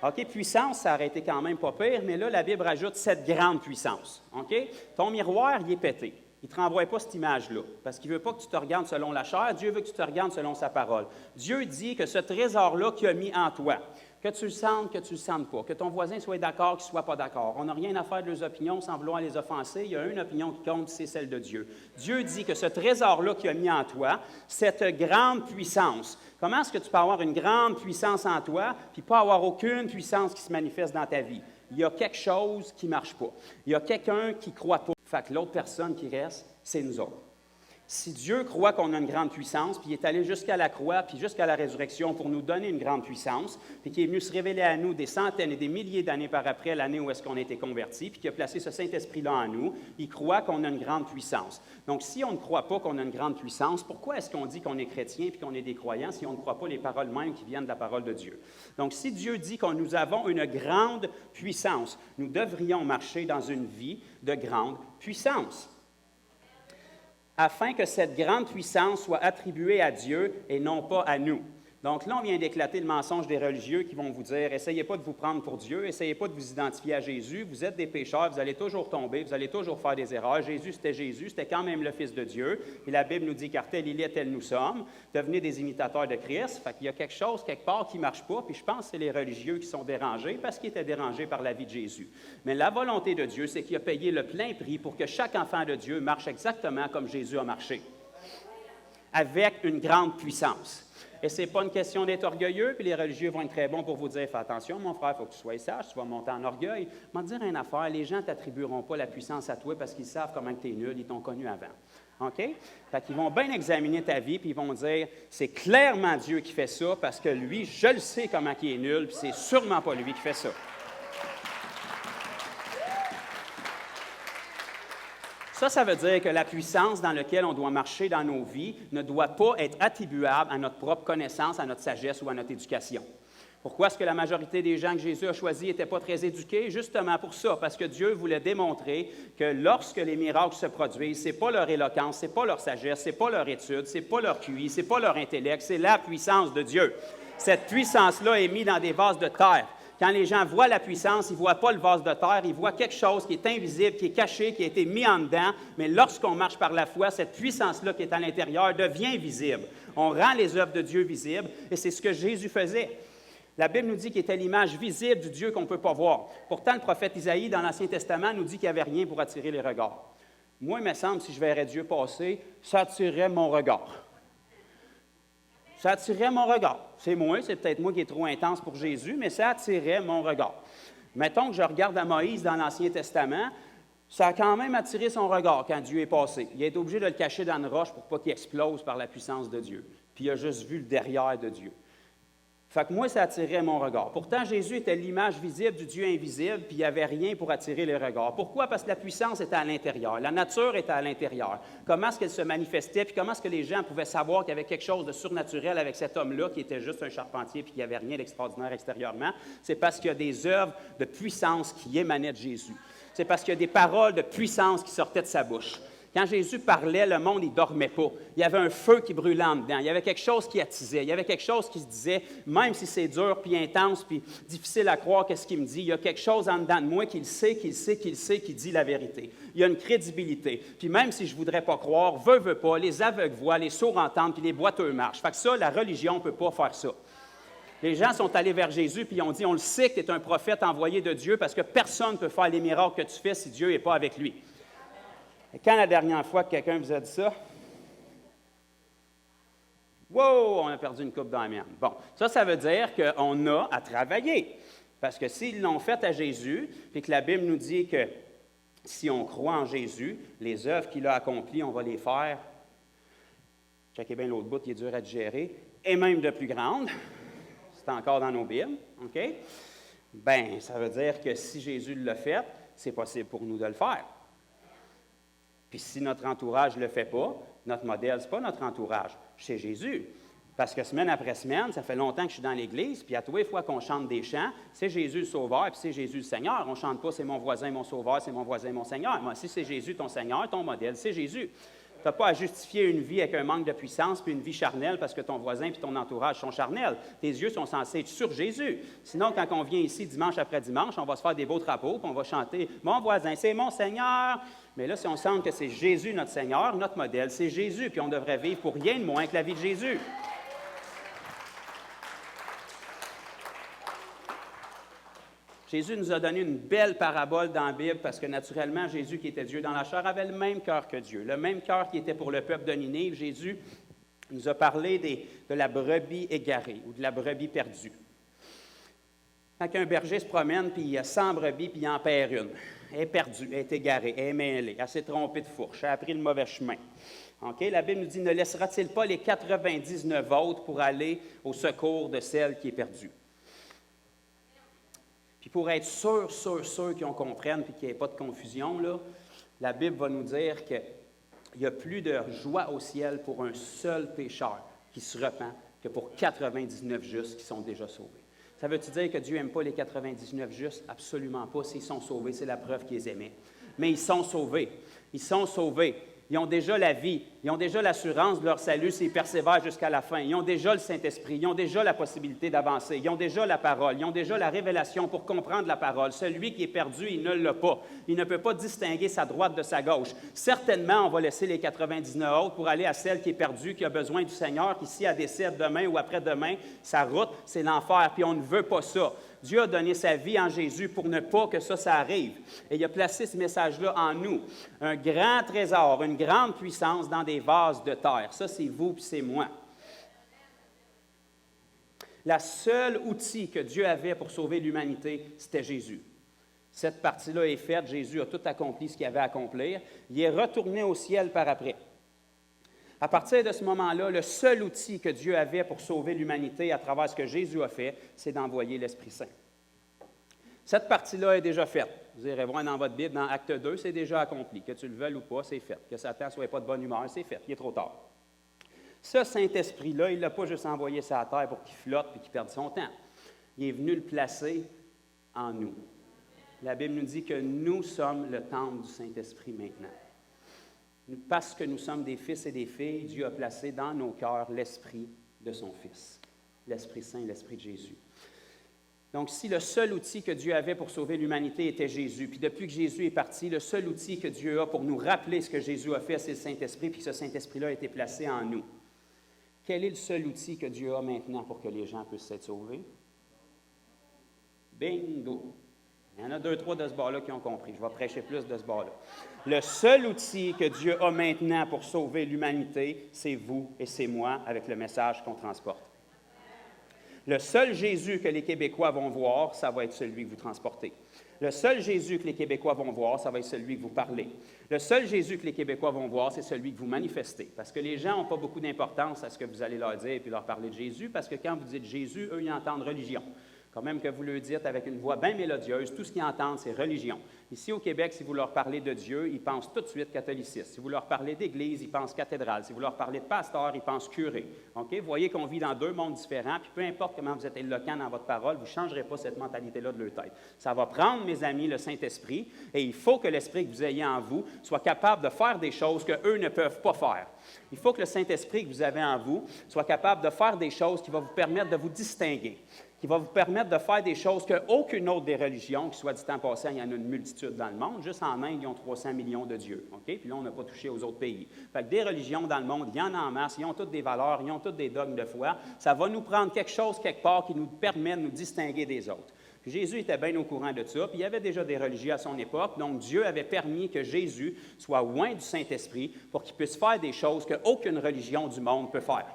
Speaker 1: OK, puissance, ça aurait été quand même pas pire, mais là, la Bible rajoute cette grande puissance. OK? Ton miroir, il est pété. Il ne te renvoie pas cette image-là, parce qu'il ne veut pas que tu te regardes selon la chair, Dieu veut que tu te regardes selon sa parole. Dieu dit que ce trésor-là qu'il a mis en toi, que tu le sentes, que tu ne le sentes pas, que ton voisin soit d'accord, qu'il ne soit pas d'accord. On n'a rien à faire de leurs opinions sans vouloir les offenser. Il y a une opinion qui compte, c'est celle de Dieu. Dieu dit que ce trésor-là qu'il a mis en toi, cette grande puissance. Comment est-ce que tu peux avoir une grande puissance en toi puis pas avoir aucune puissance qui se manifeste dans ta vie? Il y a quelque chose qui ne marche pas. Il y a quelqu'un qui ne croit pas. Fait que l'autre personne qui reste, c'est nous autres. Si Dieu croit qu'on a une grande puissance, puis il est allé jusqu'à la croix, puis jusqu'à la résurrection pour nous donner une grande puissance, puis qui est venu se révéler à nous des centaines et des milliers d'années par après, l'année où est-ce qu'on a été convertis, puis qui a placé ce Saint-Esprit-là en nous, il croit qu'on a une grande puissance. Donc, si on ne croit pas qu'on a une grande puissance, pourquoi est-ce qu'on dit qu'on est chrétien puis qu'on est des croyants si on ne croit pas les paroles mêmes qui viennent de la parole de Dieu? Donc, si Dieu dit que nous avons une grande puissance, nous devrions marcher dans une vie de grande puissance, afin que cette grande puissance soit attribuée à Dieu et non pas à nous. Donc là, on vient d'éclater le mensonge des religieux qui vont vous dire « Essayez pas de vous prendre pour Dieu, essayez pas de vous identifier à Jésus, vous êtes des pécheurs, vous allez toujours tomber, vous allez toujours faire des erreurs. Jésus, c'était quand même le Fils de Dieu. Et la Bible nous dit « Car tel il est, tel nous sommes. Devenez des imitateurs de Christ. » Fait qu'il y a quelque chose, quelque part, qui ne marche pas, puis je pense que c'est les religieux qui sont dérangés parce qu'ils étaient dérangés par la vie de Jésus. Mais la volonté de Dieu, c'est qu'il a payé le plein prix pour que chaque enfant de Dieu marche exactement comme Jésus a marché, avec une grande puissance. Et ce n'est pas une question d'être orgueilleux, puis les religieux vont être très bons pour vous dire « Fais attention, mon frère, il faut que tu sois sage, tu vas monter en orgueil. » Je vais te dire une affaire, les gens ne t'attribueront pas la puissance à toi parce qu'ils savent comment tu es nul, ils t'ont connu avant. OK? Fait qu'ils vont bien examiner ta vie, puis ils vont dire « C'est clairement Dieu qui fait ça, parce que lui, je le sais comment il est nul, puis c'est sûrement pas lui qui fait ça. » Ça veut dire que la puissance dans laquelle on doit marcher dans nos vies ne doit pas être attribuable à notre propre connaissance, à notre sagesse ou à notre éducation. Pourquoi est-ce que la majorité des gens que Jésus a choisis n'étaient pas très éduqués? Justement pour ça, parce que Dieu voulait démontrer que lorsque les miracles se produisent, ce n'est pas leur éloquence, ce n'est pas leur sagesse, ce n'est pas leur étude, ce n'est pas leur QI, ce n'est pas leur intellect, c'est la puissance de Dieu. Cette puissance-là est mise dans des vases de terre. Quand les gens voient la puissance, ils ne voient pas le vase de terre, ils voient quelque chose qui est invisible, qui est caché, qui a été mis en dedans. Mais lorsqu'on marche par la foi, cette puissance-là qui est à l'intérieur devient visible. On rend les œuvres de Dieu visibles et c'est ce que Jésus faisait. La Bible nous dit qu'il était l'image visible du Dieu qu'on ne peut pas voir. Pourtant, le prophète Isaïe, dans l'Ancien Testament, nous dit qu'il n'y avait rien pour attirer les regards. Moi, il me semble, si je verrais Dieu passer, ça attirerait mon regard. Ça attirerait mon regard. C'est peut-être moi qui est trop intense pour Jésus, mais ça attirerait mon regard. Mettons que je regarde à Moïse dans l'Ancien Testament, ça a quand même attiré son regard quand Dieu est passé. Il a été obligé de le cacher dans une roche pour pas qu'il explose par la puissance de Dieu. Puis il a juste vu le derrière de Dieu. Fait que moi, ça attirait mon regard. Pourtant, Jésus était l'image visible du Dieu invisible, puis il n'y avait rien pour attirer les regards. Pourquoi? Parce que la puissance était à l'intérieur. La nature était à l'intérieur. Comment est-ce qu'elle se manifestait, puis comment est-ce que les gens pouvaient savoir qu'il y avait quelque chose de surnaturel avec cet homme-là, qui était juste un charpentier, puis qu'il n'y avait rien d'extraordinaire extérieurement? C'est parce qu'il y a des œuvres de puissance qui émanaient de Jésus. C'est parce qu'il y a des paroles de puissance qui sortaient de sa bouche. Quand Jésus parlait, le monde, il ne dormait pas. Il y avait un feu qui brûlait en dedans. Il y avait quelque chose qui attisait. Il y avait quelque chose qui se disait, même si c'est dur, puis intense, puis difficile à croire qu'est-ce qu'il me dit, il y a quelque chose en dedans de moi qui dit la vérité. Il y a une crédibilité. Puis même si je ne voudrais pas croire, veut pas, les aveugles voient, les sourds entendent, puis les boiteux marchent. Fait que ça, la religion ne peut pas faire ça. Les gens sont allés vers Jésus, puis ils ont dit, on le sait que tu es un prophète envoyé de Dieu, parce que personne ne peut faire les miracles que tu fais si Dieu n'est pas avec lui. Et quand la dernière fois que quelqu'un vous a dit ça? Wow, on a perdu une coupe dans la mienne. Bon, ça veut dire qu'on a à travailler. Parce que s'ils l'ont fait à Jésus, puis que la Bible nous dit que si on croit en Jésus, les œuvres qu'il a accomplies, on va les faire. Checkez bien l'autre bout, il est dur à digérer, et même de plus grande. C'est encore dans nos Bibles, OK? Bien, ça veut dire que si Jésus l'a fait, c'est possible pour nous de le faire. Puis si notre entourage ne le fait pas, notre modèle, ce n'est pas notre entourage, c'est Jésus. Parce que semaine après semaine, ça fait longtemps que je suis dans l'Église, puis à tous les fois qu'on chante des chants, c'est Jésus le Sauveur, puis c'est Jésus le Seigneur. On ne chante pas « c'est mon voisin, mon Sauveur, c'est mon voisin, mon Seigneur ». Moi, si c'est Jésus ton Seigneur, ton modèle, c'est Jésus. Tu n'as pas à justifier une vie avec un manque de puissance puis une vie charnelle parce que ton voisin puis ton entourage sont charnels. Tes yeux sont censés être sur Jésus. Sinon, quand on vient ici dimanche après dimanche, on va se faire des beaux drapeaux puis on va chanter « Mon voisin, c'est mon Seigneur ». Mais là, si on sent que c'est Jésus notre Seigneur, notre modèle, c'est Jésus, puis on devrait vivre pour rien de moins que la vie de Jésus. Jésus nous a donné une belle parabole dans la Bible parce que naturellement, Jésus qui était Dieu dans la chair avait le même cœur que Dieu, le même cœur qui était pour le peuple de Ninive. Jésus nous a parlé de la brebis égarée ou de la brebis perdue. Quand un berger se promène, puis il y a 100 brebis, puis il en perd une. Elle est perdue, elle est égarée, elle est mêlée, elle s'est trompée de fourche, elle a pris le mauvais chemin. Okay? La Bible nous dit, ne laissera-t-il pas les 99 autres pour aller au secours de celle qui est perdue? Puis pour être sûr qu'on comprenne et qu'il n'y ait pas de confusion, là, la Bible va nous dire qu'il y a plus de joie au ciel pour un seul pécheur qui se repent que pour 99 justes qui sont déjà sauvés. Ça veut-tu dire que Dieu n'aime pas les 99 justes? Absolument pas. S'ils sont sauvés, c'est la preuve qu'ils les aimaient. Mais ils sont sauvés. Ils sont sauvés. Ils ont déjà la vie. Ils ont déjà l'assurance de leur salut s'ils persévèrent jusqu'à la fin. Ils ont déjà le Saint-Esprit. Ils ont déjà la possibilité d'avancer. Ils ont déjà la parole. Ils ont déjà la révélation pour comprendre la parole. Celui qui est perdu, il ne l'a pas. Il ne peut pas distinguer sa droite de sa gauche. Certainement, on va laisser les 99 autres pour aller à celle qui est perdue, qui a besoin du Seigneur, qui, si elle décède demain ou après-demain, sa route, c'est l'enfer. Puis on ne veut pas ça. Dieu a donné sa vie en Jésus pour ne pas que ça arrive. Et il a placé ce message-là en nous. Un grand trésor, une grande puissance dans des vases de terre. Ça, c'est vous puis c'est moi. La seule outil que Dieu avait pour sauver l'humanité, c'était Jésus. Cette partie-là est faite. Jésus a tout accompli ce qu'il avait à accomplir. Il est retourné au ciel par après. À partir de ce moment-là, le seul outil que Dieu avait pour sauver l'humanité à travers ce que Jésus a fait, c'est d'envoyer l'Esprit Saint. Cette partie-là est déjà faite. Vous irez voir dans votre Bible, dans Acte 2, c'est déjà accompli. Que tu le veuilles ou pas, c'est fait. Que Satan ne soit pas de bonne humeur, c'est fait. Il est trop tard. Ce Saint-Esprit-là, il ne l'a pas juste envoyé sur la terre pour qu'il flotte et qu'il perde son temps. Il est venu le placer en nous. La Bible nous dit que nous sommes le temple du Saint-Esprit maintenant. Parce que nous sommes des fils et des filles, Dieu a placé dans nos cœurs l'Esprit de son Fils, l'Esprit Saint, l'Esprit de Jésus. Donc, si le seul outil que Dieu avait pour sauver l'humanité était Jésus, puis depuis que Jésus est parti, le seul outil que Dieu a pour nous rappeler ce que Jésus a fait, c'est le Saint-Esprit, puis que ce Saint-Esprit-là a été placé en nous. Quel est le seul outil que Dieu a maintenant pour que les gens puissent être sauvés? Bingo! Il y en a 2-3 de ce bord-là qui ont compris. Je vais prêcher plus de ce bord-là. Le seul outil que Dieu a maintenant pour sauver l'humanité, c'est vous et c'est moi avec le message qu'on transporte. Le seul Jésus que les Québécois vont voir, ça va être celui que vous transportez. Le seul Jésus que les Québécois vont voir, ça va être celui que vous parlez. Le seul Jésus que les Québécois vont voir, c'est celui que vous manifestez. Parce que les gens n'ont pas beaucoup d'importance à ce que vous allez leur dire et puis leur parler de Jésus, parce que quand vous dites Jésus, eux, ils entendent religion. Quand même que vous le dites avec une voix bien mélodieuse, tout ce qu'ils entendent, c'est religion. Ici, au Québec, si vous leur parlez de Dieu, ils pensent tout de suite catholicisme. Si vous leur parlez d'église, ils pensent cathédrale. Si vous leur parlez de pasteur, ils pensent curé. OK? Vous voyez qu'on vit dans deux mondes différents, puis peu importe comment vous êtes éloquent dans votre parole, vous ne changerez pas cette mentalité-là de leur tête. Ça va prendre, mes amis, le Saint-Esprit, et il faut que l'Esprit que vous ayez en vous soit capable de faire des choses qu'eux ne peuvent pas faire. Il faut que le Saint-Esprit que vous avez en vous soit capable de faire des choses qui vont vous permettre de vous distinguer, qui va vous permettre de faire des choses qu'aucune autre des religions, qui soit dit en passant, il y en a une multitude dans le monde. Juste en Inde, ils ont 300 millions de dieux. OK? Puis là, on n'a pas touché aux autres pays. Fait que des religions dans le monde, il y en a en masse, ils ont toutes des valeurs, ils ont toutes des dogmes de foi. Ça va nous prendre quelque chose, quelque part, qui nous permet de nous distinguer des autres. Puis Jésus était bien au courant de ça, puis il y avait déjà des religieux à son époque, donc Dieu avait permis que Jésus soit loin du Saint-Esprit pour qu'il puisse faire des choses qu'aucune religion du monde peut faire.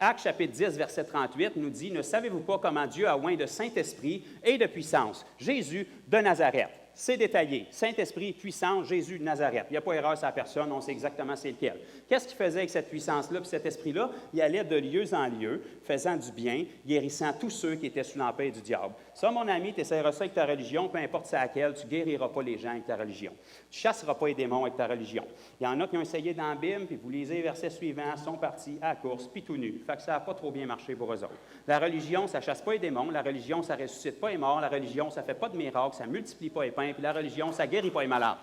Speaker 1: Actes chapitre 10, verset 38 nous dit « Ne savez-vous pas comment Dieu a oint de Saint-Esprit et de puissance? Jésus de Nazareth. » C'est détaillé. Saint-Esprit, puissance, Jésus de Nazareth. Il n'y a pas erreur sur la personne, on sait exactement c'est lequel. Qu'est-ce qu'il faisait avec cette puissance-là puis cet esprit-là? Il allait de lieu en lieu, faisant du bien, guérissant tous ceux qui étaient sous l'empire du diable. Ça, mon ami, tu essaieras ça avec ta religion, peu importe c'est laquelle, tu ne guériras pas les gens avec ta religion. Tu ne chasseras pas les démons avec ta religion. Il y en a qui ont essayé dans la Bible, puis vous lisez les versets suivants, sont partis à la course, puis tout nus. Fait que ça n'a pas trop bien marché pour eux autres. La religion, ça ne chasse pas les démons. La religion, ça ne ressuscite pas les morts. La religion, ça ne fait pas de miracles, ça ne multiplie pas les pains. Puis la religion, ça ne guérit pas les malades.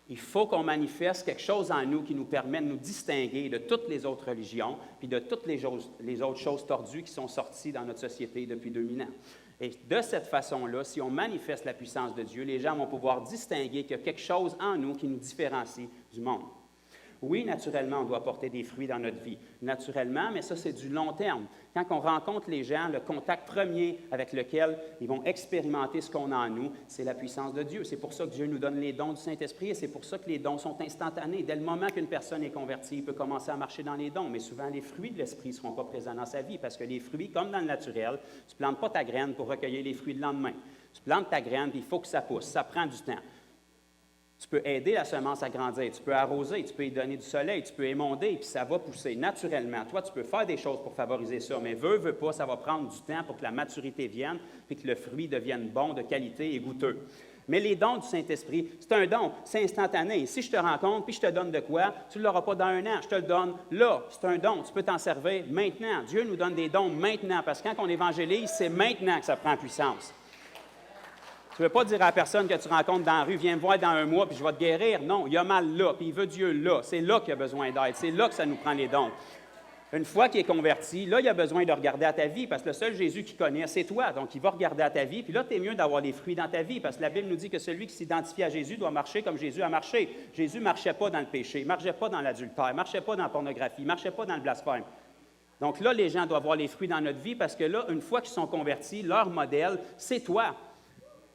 Speaker 1: Il faut qu'on manifeste quelque chose en nous qui nous permet de nous distinguer de toutes les autres religions puis de toutes les autres choses tordues qui sont sorties dans notre société depuis 2000 ans. Et de cette façon-là, si on manifeste la puissance de Dieu, les gens vont pouvoir distinguer qu'il y a quelque chose en nous qui nous différencie du monde. Oui, naturellement, on doit porter des fruits dans notre vie. Naturellement, mais ça, c'est du long terme. Quand on rencontre les gens, le contact premier avec lequel ils vont expérimenter ce qu'on a en nous, c'est la puissance de Dieu. C'est pour ça que Dieu nous donne les dons du Saint-Esprit et c'est pour ça que les dons sont instantanés. Dès le moment qu'une personne est convertie, il peut commencer à marcher dans les dons. Mais souvent, les fruits de l'Esprit ne seront pas présents dans sa vie parce que les fruits, comme dans le naturel, tu ne plantes pas ta graine pour recueillir les fruits le lendemain. Tu plantes ta graine, puis il faut que ça pousse. Ça prend du temps. Tu peux aider la semence à grandir, tu peux arroser, tu peux y donner du soleil, tu peux émonder, puis ça va pousser naturellement. Toi, tu peux faire des choses pour favoriser ça, mais veux pas, ça va prendre du temps pour que la maturité vienne, puis que le fruit devienne bon, de qualité et goûteux. Mais les dons du Saint-Esprit, c'est un don, c'est instantané. Si je te rencontre, puis je te donne de quoi, tu ne l'auras pas dans 1 an, je te le donne là. C'est un don, tu peux t'en servir maintenant. Dieu nous donne des dons maintenant, parce que quand on évangélise, c'est maintenant que ça prend puissance. Tu ne veux pas dire à la personne que tu rencontres dans la rue, viens me voir dans 1 mois, puis je vais te guérir. Non, il y a mal là, puis il veut Dieu là. C'est là qu'il a besoin d'aide. C'est là que ça nous prend les dons. Une fois qu'il est converti, là, il a besoin de regarder à ta vie, parce que le seul Jésus qu'il connaît, c'est toi. Donc, il va regarder à ta vie, puis là, tu es mieux d'avoir des fruits dans ta vie, parce que la Bible nous dit que celui qui s'identifie à Jésus doit marcher comme Jésus a marché. Jésus ne marchait pas dans le péché, ne marchait pas dans l'adultère, ne marchait pas dans la pornographie, ne marchait pas dans le blasphème. Donc là, les gens doivent voir les fruits dans notre vie, parce que là, une fois qu'ils sont convertis, leur modèle, c'est toi.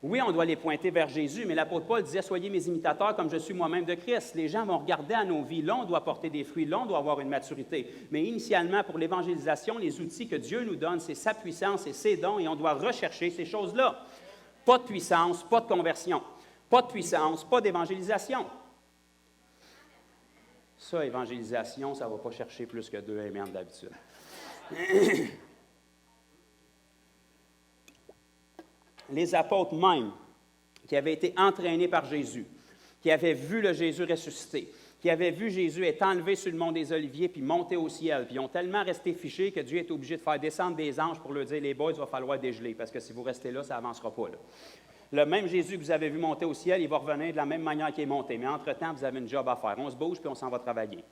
Speaker 1: Oui, on doit les pointer vers Jésus, mais l'apôtre Paul disait « Soyez mes imitateurs comme je suis moi-même de Christ ». Les gens vont regarder à nos vies. Là, on doit porter des fruits. Là, on doit avoir une maturité. Mais initialement, pour l'évangélisation, les outils que Dieu nous donne, c'est sa puissance et ses dons, et on doit rechercher ces choses-là. Pas de puissance, pas de conversion. Pas de puissance, pas d'évangélisation. Ça, évangélisation, ça ne va pas chercher plus que 2 amens d'habitude. Les apôtres même, qui avaient été entraînés par Jésus, qui avaient vu le Jésus ressuscité, qui avaient vu Jésus être enlevé sur le mont des Oliviers puis monter au ciel, puis ils ont tellement resté fichés que Dieu est obligé de faire descendre des anges pour leur dire « Les boys, il va falloir dégeler, parce que si vous restez là, ça n'avancera pas. » Le même Jésus que vous avez vu monter au ciel, il va revenir de la même manière qu'il est monté, mais entre-temps, vous avez une job à faire. On se bouge puis on s'en va travailler.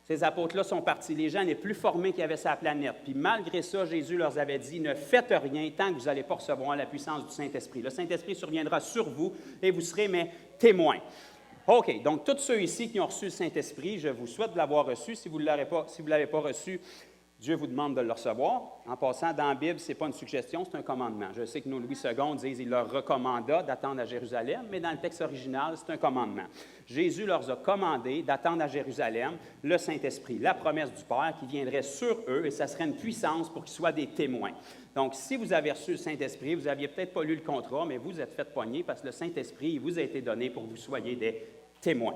Speaker 1: Ces apôtres-là sont partis, les gens les plus formés qu'il y avait sur la planète. Puis malgré ça, Jésus leur avait dit, ne faites rien tant que vous n'allez pas recevoir la puissance du Saint-Esprit. Le Saint-Esprit surviendra sur vous et vous serez mes témoins. OK, donc tous ceux ici qui ont reçu le Saint-Esprit, je vous souhaite de l'avoir reçu. Si vous ne l'avez pas reçu, Dieu vous demande de le recevoir. En passant, dans la Bible, ce n'est pas une suggestion, c'est un commandement. Je sais que nos Louis II disent qu'il leur recommanda d'attendre à Jérusalem, mais dans le texte original, c'est un commandement. Jésus leur a commandé d'attendre à Jérusalem le Saint-Esprit, la promesse du Père qui viendrait sur eux, et ça serait une puissance pour qu'ils soient des témoins. Donc, si vous avez reçu le Saint-Esprit, vous n'aviez peut-être pas lu le contrat, mais vous êtes fait pogner parce que le Saint-Esprit il vous a été donné pour que vous soyez des témoins.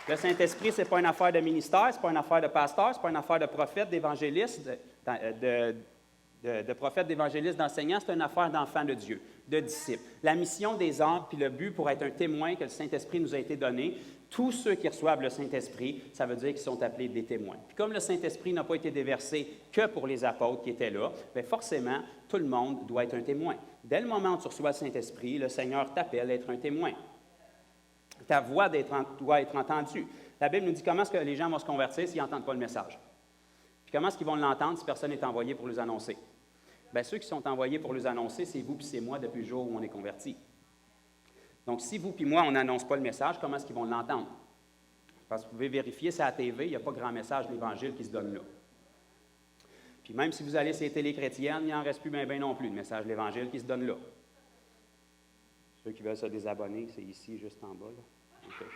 Speaker 1: Le Saint-Esprit, ce n'est pas une affaire de ministère, ce n'est pas une affaire de pasteur, ce n'est pas une affaire de prophète, d'évangéliste, de prophète, d'évangéliste, d'enseignant, c'est une affaire d'enfant de Dieu, de disciples. La mission des âmes, puis le but pour être un témoin que le Saint-Esprit nous a été donné, tous ceux qui reçoivent le Saint-Esprit, ça veut dire qu'ils sont appelés des témoins. Puis comme le Saint-Esprit n'a pas été déversé que pour les apôtres qui étaient là, bien forcément, tout le monde doit être un témoin. Dès le moment où tu reçois le Saint-Esprit, le Seigneur t'appelle à être un témoin. Ta voix doit être entendue. La Bible nous dit comment est-ce que les gens vont se convertir s'ils n'entendent pas le message. Puis comment est-ce qu'ils vont l'entendre si personne n'est envoyé pour les annoncer? Bien, ceux qui sont envoyés pour les annoncer, c'est vous puis c'est moi depuis le jour où on est convertis. Donc, si vous puis moi, on n'annonce pas le message, comment est-ce qu'ils vont l'entendre? Parce que vous pouvez vérifier, c'est à la TV, il n'y a pas grand message de l'Évangile qui se donne là. Puis même si vous allez sur les télés chrétiennes, il n'en reste plus bien non plus de message de l'Évangile qui se donne là. Ceux qui veulent se désabonner, c'est ici, juste en bas. Là. Okay.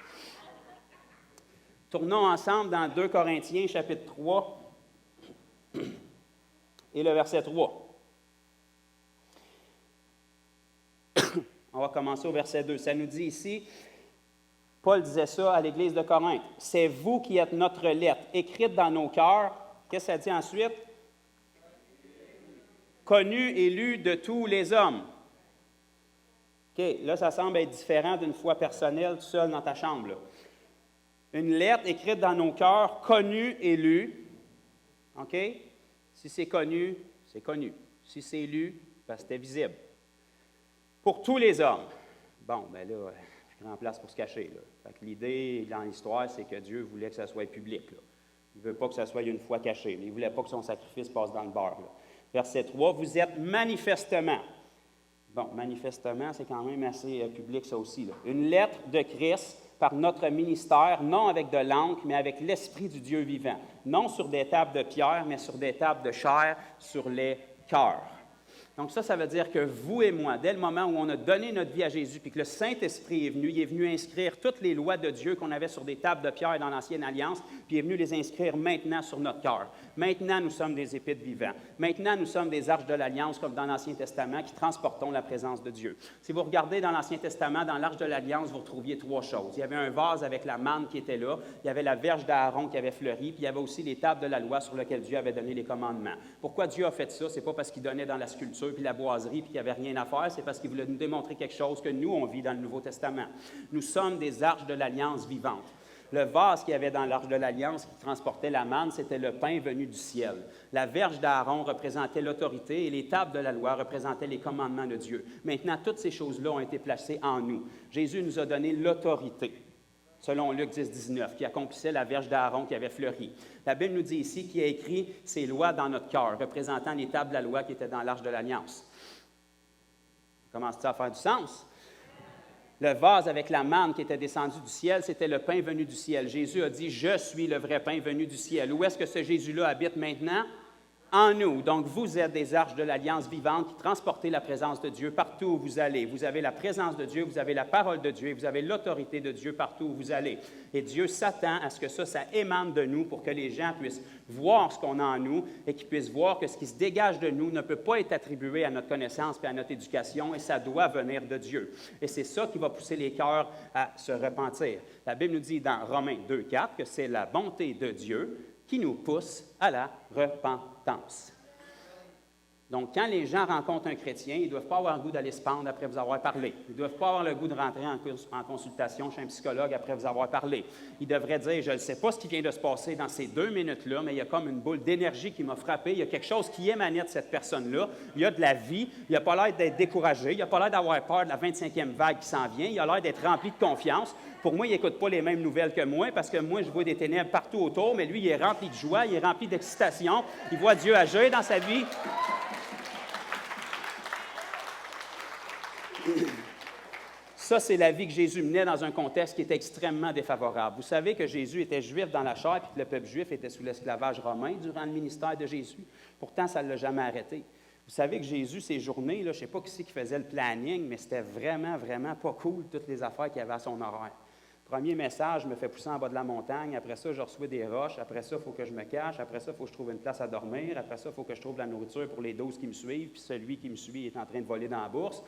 Speaker 1: Tournons ensemble dans 2 Corinthiens, chapitre 3, et le verset 3. On va commencer au verset 2. Ça nous dit ici, Paul disait ça à l'Église de Corinthe, « C'est vous qui êtes notre lettre, écrite dans nos cœurs. » Qu'est-ce que ça dit ensuite? « Connue et lue de tous les hommes. » OK, là, ça semble être différent d'une foi personnelle, tout seul dans ta chambre. Là. Une lettre écrite dans nos cœurs, connue et lue. OK? Si c'est connu, c'est connu. Si c'est lu, ben, c'était visible. Pour tous les hommes. Bon, bien là, plus grand place pour se cacher. Là. Fait que l'idée dans l'histoire, c'est que Dieu voulait que ça soit public. Là. Il ne veut pas que ça soit une fois caché. Là. Il ne voulait pas que son sacrifice passe dans le beurre. Là. Verset 3, vous êtes manifestement. Bon, manifestement, c'est quand même assez public, ça aussi. Là. Une lettre de Christ par notre ministère, non avec de l'encre, mais avec l'Esprit du Dieu vivant. Non sur des tables de pierre, mais sur des tables de chair, sur les cœurs. Donc ça veut dire que vous et moi, dès le moment où on a donné notre vie à Jésus, puis que le Saint-Esprit il est venu inscrire toutes les lois de Dieu qu'on avait sur des tables de pierre dans l'Ancienne Alliance, puis il est venu les inscrire maintenant sur notre cœur. Maintenant, nous sommes des épîtres vivants. Maintenant, nous sommes des arches de l'Alliance, comme dans l'Ancien Testament, qui transportons la présence de Dieu. Si vous regardez dans l'Ancien Testament, dans l'arche de l'Alliance, vous retrouviez 3 choses. Il y avait un vase avec la manne qui était là, il y avait la verge d'Aaron qui avait fleuri, puis il y avait aussi les tables de la loi sur lesquelles Dieu avait donné les commandements. Pourquoi Dieu a fait ça? C'est pas parce qu'il donnait dans la sculpture puis la boiserie puis qu'il n'y avait rien à faire, c'est parce qu'il voulait nous démontrer quelque chose que nous, on vit dans le Nouveau Testament. Nous sommes des arches de l'Alliance vivantes. Le vase qu'il y avait dans l'arche de l'Alliance qui transportait la manne, c'était le pain venu du ciel. La verge d'Aaron représentait l'autorité et les tables de la loi représentaient les commandements de Dieu. Maintenant, toutes ces choses-là ont été placées en nous. Jésus nous a donné l'autorité, selon Luc 10, 19, qui accomplissait la verge d'Aaron qui avait fleuri. La Bible nous dit ici qu'il a écrit ces lois dans notre cœur, représentant les tables de la loi qui étaient dans l'arche de l'Alliance. Commence-t-il à faire du sens? Le vase avec la manne qui était descendue du ciel, c'était le pain venu du ciel. Jésus a dit, « Je suis le vrai pain venu du ciel. » Où est-ce que ce Jésus-là habite maintenant? En nous. Donc, vous êtes des arches de l'Alliance vivante qui transportez la présence de Dieu partout où vous allez. Vous avez la présence de Dieu, vous avez la parole de Dieu, vous avez l'autorité de Dieu partout où vous allez. Et Dieu s'attend à ce que ça émane de nous pour que les gens puissent voir ce qu'on a en nous et qu'ils puissent voir que ce qui se dégage de nous ne peut pas être attribué à notre connaissance et à notre éducation, et ça doit venir de Dieu. Et c'est ça qui va pousser les cœurs à se repentir. La Bible nous dit dans Romains 2, 4 que c'est la bonté de Dieu qui nous pousse à la repentance. Donc, quand les gens rencontrent un chrétien, ils ne doivent pas avoir le goût d'aller se pendre après vous avoir parlé. Ils ne doivent pas avoir le goût de rentrer en consultation chez un psychologue après vous avoir parlé. Ils devraient dire, je ne sais pas ce qui vient de se passer dans ces 2 minutes-là, mais il y a comme une boule d'énergie qui m'a frappé. Il y a quelque chose qui émanait de cette personne-là. Il y a de la vie. Il n'a pas l'air d'être découragé. Il n'a pas l'air d'avoir peur de la 25e vague qui s'en vient. Il a l'air d'être rempli de confiance. Pour moi, il n'écoute pas les mêmes nouvelles que moi, parce que moi, je vois des ténèbres partout autour, mais lui, il est rempli de joie, il est rempli d'excitation. Il voit Dieu agir dans sa vie. Ça, c'est la vie que Jésus menait dans un contexte qui était extrêmement défavorable. Vous savez que Jésus était juif dans la chair et que le peuple juif était sous l'esclavage romain durant le ministère de Jésus. Pourtant, ça ne l'a jamais arrêté. Vous savez que Jésus, ces journées, là, je ne sais pas qui c'est qui faisait le planning, mais c'était vraiment, vraiment pas cool, toutes les affaires qu'il y avait à son horaire. Premier message, je me fais pousser en bas de la montagne. Après ça, je reçois des roches. Après ça, il faut que je me cache. Après ça, il faut que je trouve une place à dormir. Après ça, il faut que je trouve de la nourriture pour les 12 qui me suivent. Puis celui qui me suit est en train de voler dans la bourse.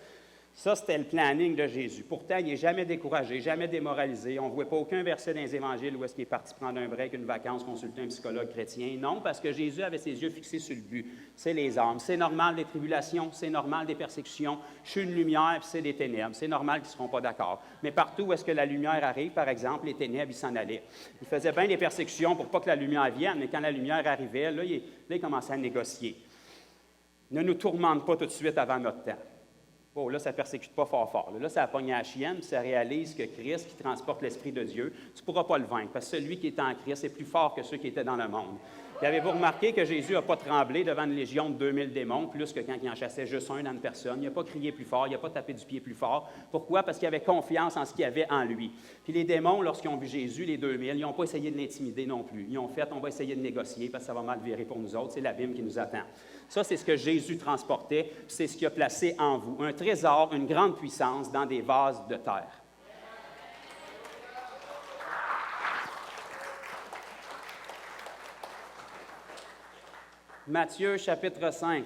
Speaker 1: Ça, c'était le planning de Jésus. Pourtant, il n'est jamais découragé, jamais démoralisé. On ne voit pas aucun verset dans les évangiles où est-ce qu'il est parti prendre un break, une vacance, consulter un psychologue chrétien. Non, parce que Jésus avait ses yeux fixés sur le but. C'est les âmes. C'est normal des tribulations, c'est normal des persécutions. Je suis une lumière, puis c'est des ténèbres. C'est normal qu'ils ne seront pas d'accord. Mais partout où est-ce que la lumière arrive, par exemple, les ténèbres, ils s'en allaient. Il faisait bien des persécutions pour pas que la lumière vienne, mais quand la lumière arrivait, là, il commençait à négocier. Ne nous tourmente pas tout de suite avant notre temps. Oh, là, ça ne persécute pas fort. Là, ça a pogné à la chienne, puis ça réalise que Christ, qui transporte l'Esprit de Dieu, tu ne pourras pas le vaincre, parce que celui qui est en Christ est plus fort que ceux qui étaient dans le monde. Puis avez-vous remarqué que Jésus n'a pas tremblé devant une légion de 2000 démons, plus que quand il en chassait juste un dans une personne? Il n'a pas crié plus fort, il n'a pas tapé du pied plus fort. Pourquoi? Parce qu'il avait confiance en ce qu'il y avait en lui. Puis les démons, lorsqu'ils ont vu Jésus, les 2000, ils n'ont pas essayé de l'intimider non plus. Ils ont fait, on va essayer de négocier, parce que ça va mal virer pour nous autres, c'est l'abîme qui nous attend. Ça, c'est ce que Jésus transportait, c'est ce qu'il a placé en vous. Un trésor, une grande puissance dans des vases de terre. Matthieu, chapitre 5.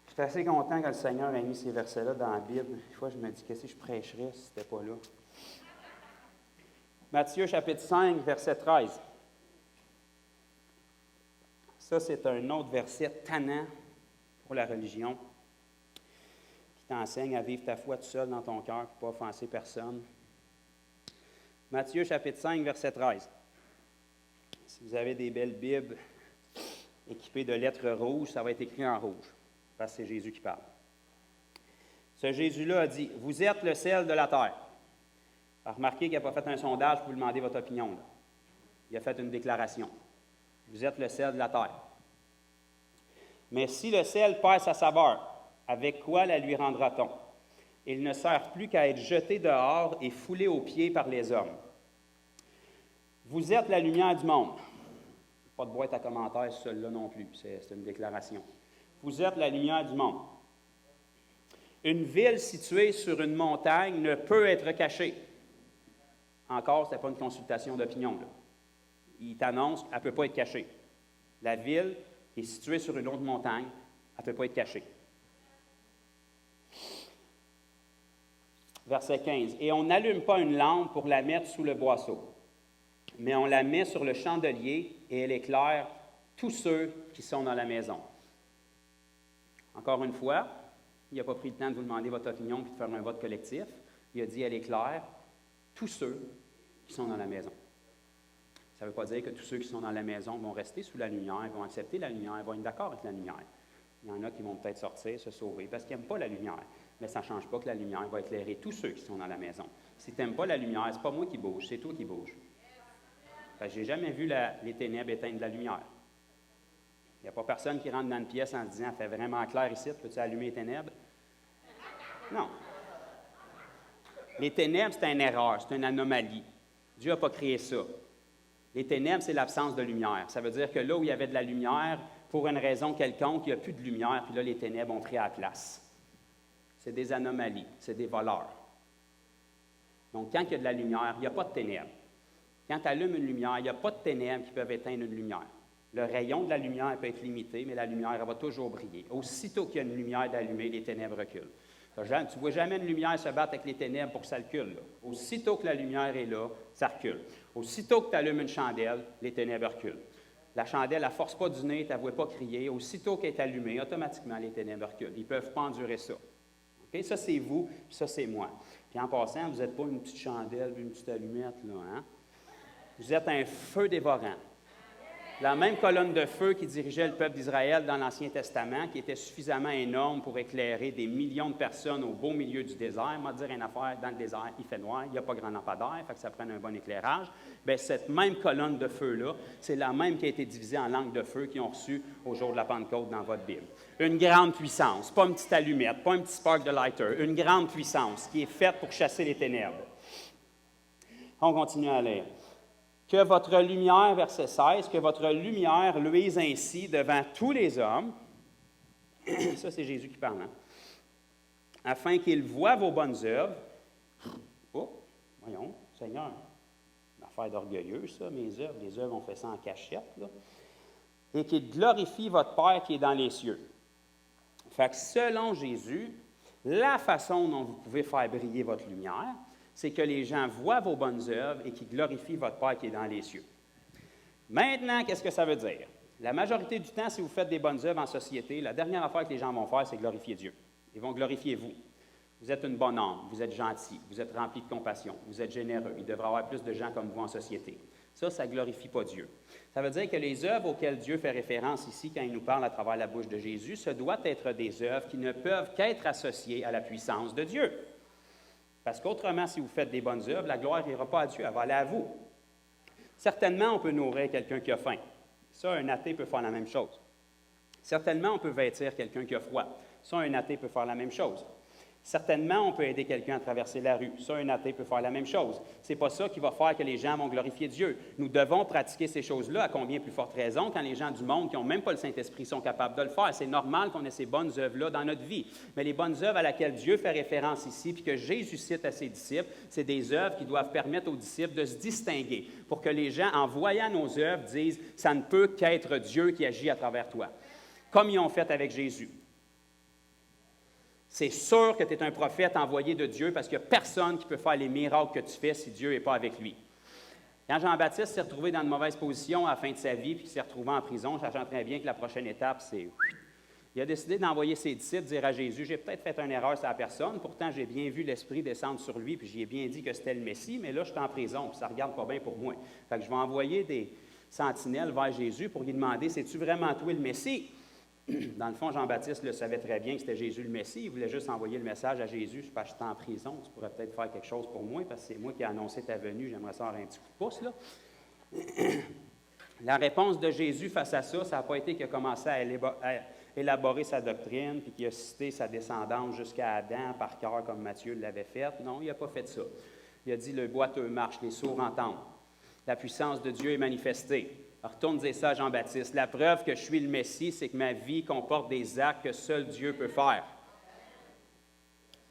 Speaker 1: Je suis assez content que le Seigneur ait mis ces versets-là dans la Bible. Des fois, je me dis, qu'est-ce que je prêcherais si ce n'était pas là? Matthieu, chapitre 5, verset 13. Ça, c'est un autre verset tannant pour la religion qui t'enseigne à vivre ta foi tout seul dans ton cœur pour ne pas offenser personne. Matthieu, chapitre 5, verset 13. Si vous avez des belles Bibles équipées de lettres rouges, ça va être écrit en rouge, parce que c'est Jésus qui parle. Ce Jésus-là a dit, « Vous êtes le sel de la terre. » Remarquez qu'il n'a pas fait un sondage pour vous demander votre opinion. Là. Il a fait une déclaration. Vous êtes le sel de la terre. Mais si le sel perd sa saveur, avec quoi la lui rendra-t-on? Il ne sert plus qu'à être jeté dehors et foulé aux pieds par les hommes. Vous êtes la lumière du monde. Pas de boîte à commentaires sur celle-là non plus, c'est une déclaration. Vous êtes la lumière du monde. Une ville située sur une montagne ne peut être cachée. Encore, ce n'est pas une consultation d'opinion. Là. Il t'annonce qu'elle ne peut pas être cachée. La ville qui est située sur une autre montagne, elle ne peut pas être cachée. Verset 15. « Et on n'allume pas une lampe pour la mettre sous le boisseau, mais on la met sur le chandelier et elle éclaire tous ceux qui sont dans la maison. » Encore une fois, il n'a pas pris le temps de vous demander votre opinion puis de faire un vote collectif. Il a dit « elle éclaire tous ceux qui sont dans la maison. » Ça ne veut pas dire que tous ceux qui sont dans la maison vont rester sous la lumière, vont accepter la lumière, vont être d'accord avec la lumière. Il y en a qui vont peut-être sortir, se sauver, parce qu'ils n'aiment pas la lumière. Mais ça ne change pas que la lumière va éclairer tous ceux qui sont dans la maison. Si tu n'aimes pas la lumière, ce n'est pas moi qui bouge, c'est toi qui bouge. Je n'ai jamais vu les ténèbres éteindre la lumière. Il n'y a pas personne qui rentre dans une pièce en se disant « fait vraiment clair ici, peux-tu allumer les ténèbres? » Non. Les ténèbres, c'est une erreur, c'est une anomalie. Dieu n'a pas créé ça. Les ténèbres, c'est l'absence de lumière. Ça veut dire que là où il y avait de la lumière, pour une raison quelconque, il n'y a plus de lumière, puis là, les ténèbres ont pris la place. C'est des anomalies, c'est des voleurs. Donc, quand il y a de la lumière, il n'y a pas de ténèbres. Quand tu allumes une lumière, il n'y a pas de ténèbres qui peuvent éteindre une lumière. Le rayon de la lumière peut être limité, mais la lumière, elle va toujours briller. Aussitôt qu'il y a une lumière d'allumer, les ténèbres reculent. Tu ne vois jamais une lumière se battre avec les ténèbres pour que ça recule. Là. Aussitôt que la lumière est là, ça recule. Aussitôt que tu allumes une chandelle, les ténèbres reculent. la chandelle, elle ne force pas du nez, tu ne la vois pas crier. Aussitôt qu'elle est allumée, automatiquement, les ténèbres reculent. Ils ne peuvent pas endurer ça. Okay? Ça, c'est vous, puis ça, c'est moi. Puis en passant, vous n'êtes pas une petite chandelle, une petite allumette, là, hein? Vous êtes un feu dévorant. La même colonne de feu qui dirigeait le peuple d'Israël dans l'Ancien Testament, qui était suffisamment énorme pour éclairer des millions de personnes au beau milieu du désert. Moi, dire une affaire, dans le désert, il fait noir, il n'y a pas grand lampadaire, fait que ça prenne un bon éclairage. Bien, cette même colonne de feu-là, c'est la même qui a été divisée en langues de feu qui ont reçu au jour de la Pentecôte dans votre Bible. Une grande puissance, pas une petite allumette, pas un petit spark de lighter, une grande puissance qui est faite pour chasser les ténèbres. On continue à lire. Que votre lumière, verset 16, que votre lumière luise ainsi devant tous les hommes, ça c'est Jésus qui parle, hein? Afin qu'ils voient vos bonnes œuvres. Oh, voyons, Seigneur, une affaire d'orgueilleux, ça, mes œuvres, les œuvres, on fait ça en cachette, là. Et qu'ils glorifient votre Père qui est dans les cieux. Fait que selon Jésus, la façon dont vous pouvez faire briller votre lumière, c'est que les gens voient vos bonnes œuvres et qu'ils glorifient votre Père qui est dans les cieux. Maintenant, qu'est-ce que ça veut dire? La majorité du temps, si vous faites des bonnes œuvres en société, la dernière affaire que les gens vont faire, c'est glorifier Dieu. Ils vont glorifier vous. Vous êtes une bonne âme, vous êtes gentil, vous êtes rempli de compassion, vous êtes généreux. Il devrait y avoir plus de gens comme vous en société. Ça ne glorifie pas Dieu. Ça veut dire que les œuvres auxquelles Dieu fait référence ici, quand il nous parle à travers la bouche de Jésus, ce doit être des œuvres qui ne peuvent qu'être associées à la puissance de Dieu. Parce qu'autrement, si vous faites des bonnes œuvres, la gloire n'ira pas à Dieu, elle va aller à vous. Certainement, on peut nourrir quelqu'un qui a faim. Ça, un athée peut faire la même chose. Certainement, on peut vêtir quelqu'un qui a froid. Ça, un athée peut faire la même chose. Certainement, on peut aider quelqu'un à traverser la rue. Ça, un athée peut faire la même chose. Ce n'est pas ça qui va faire que les gens vont glorifier Dieu. Nous devons pratiquer ces choses-là à combien plus forte raison quand les gens du monde qui n'ont même pas le Saint-Esprit sont capables de le faire. C'est normal qu'on ait ces bonnes œuvres-là dans notre vie. Mais les bonnes œuvres à laquelle Dieu fait référence ici, puis que Jésus cite à ses disciples, c'est des œuvres qui doivent permettre aux disciples de se distinguer pour que les gens, en voyant nos œuvres, disent « ça ne peut qu'être Dieu qui agit à travers toi », comme ils ont fait avec Jésus. C'est sûr que tu es un prophète envoyé de Dieu parce qu'il n'y a personne qui peut faire les miracles que tu fais si Dieu n'est pas avec lui. Quand Jean-Baptiste s'est retrouvé dans une mauvaise position à la fin de sa vie puis qu'il s'est retrouvé en prison, sachant très bien que la prochaine étape, c'est... Il a décidé d'envoyer ses disciples dire à Jésus, « J'ai peut-être fait une erreur sur la personne, pourtant j'ai bien vu l'Esprit descendre sur lui puis j'y ai bien dit que c'était le Messie, mais là je suis en prison puis ça ne regarde pas bien pour moi. Fait que je vais envoyer des sentinelles vers Jésus pour lui demander, « C'est-tu vraiment toi le Messie? » Dans le fond, Jean-Baptiste le savait très bien que c'était Jésus le Messie. Il voulait juste envoyer le message à Jésus. Je suis en prison, tu pourrais peut-être faire quelque chose pour moi parce que c'est moi qui ai annoncé ta venue. J'aimerais ça avoir un petit coup de pouce, là. La réponse de Jésus face à ça, ça n'a pas été qu'il a commencé à élaborer sa doctrine puis qu'il a cité sa descendance jusqu'à Adam par cœur comme Matthieu l'avait fait. Non, il n'a pas fait ça. Il a dit, le boiteux marche, les sourds entendent. La puissance de Dieu est manifestée. Alors, retourne dire ça à Jean-Baptiste. La preuve que je suis le Messie, c'est que ma vie comporte des actes que seul Dieu peut faire.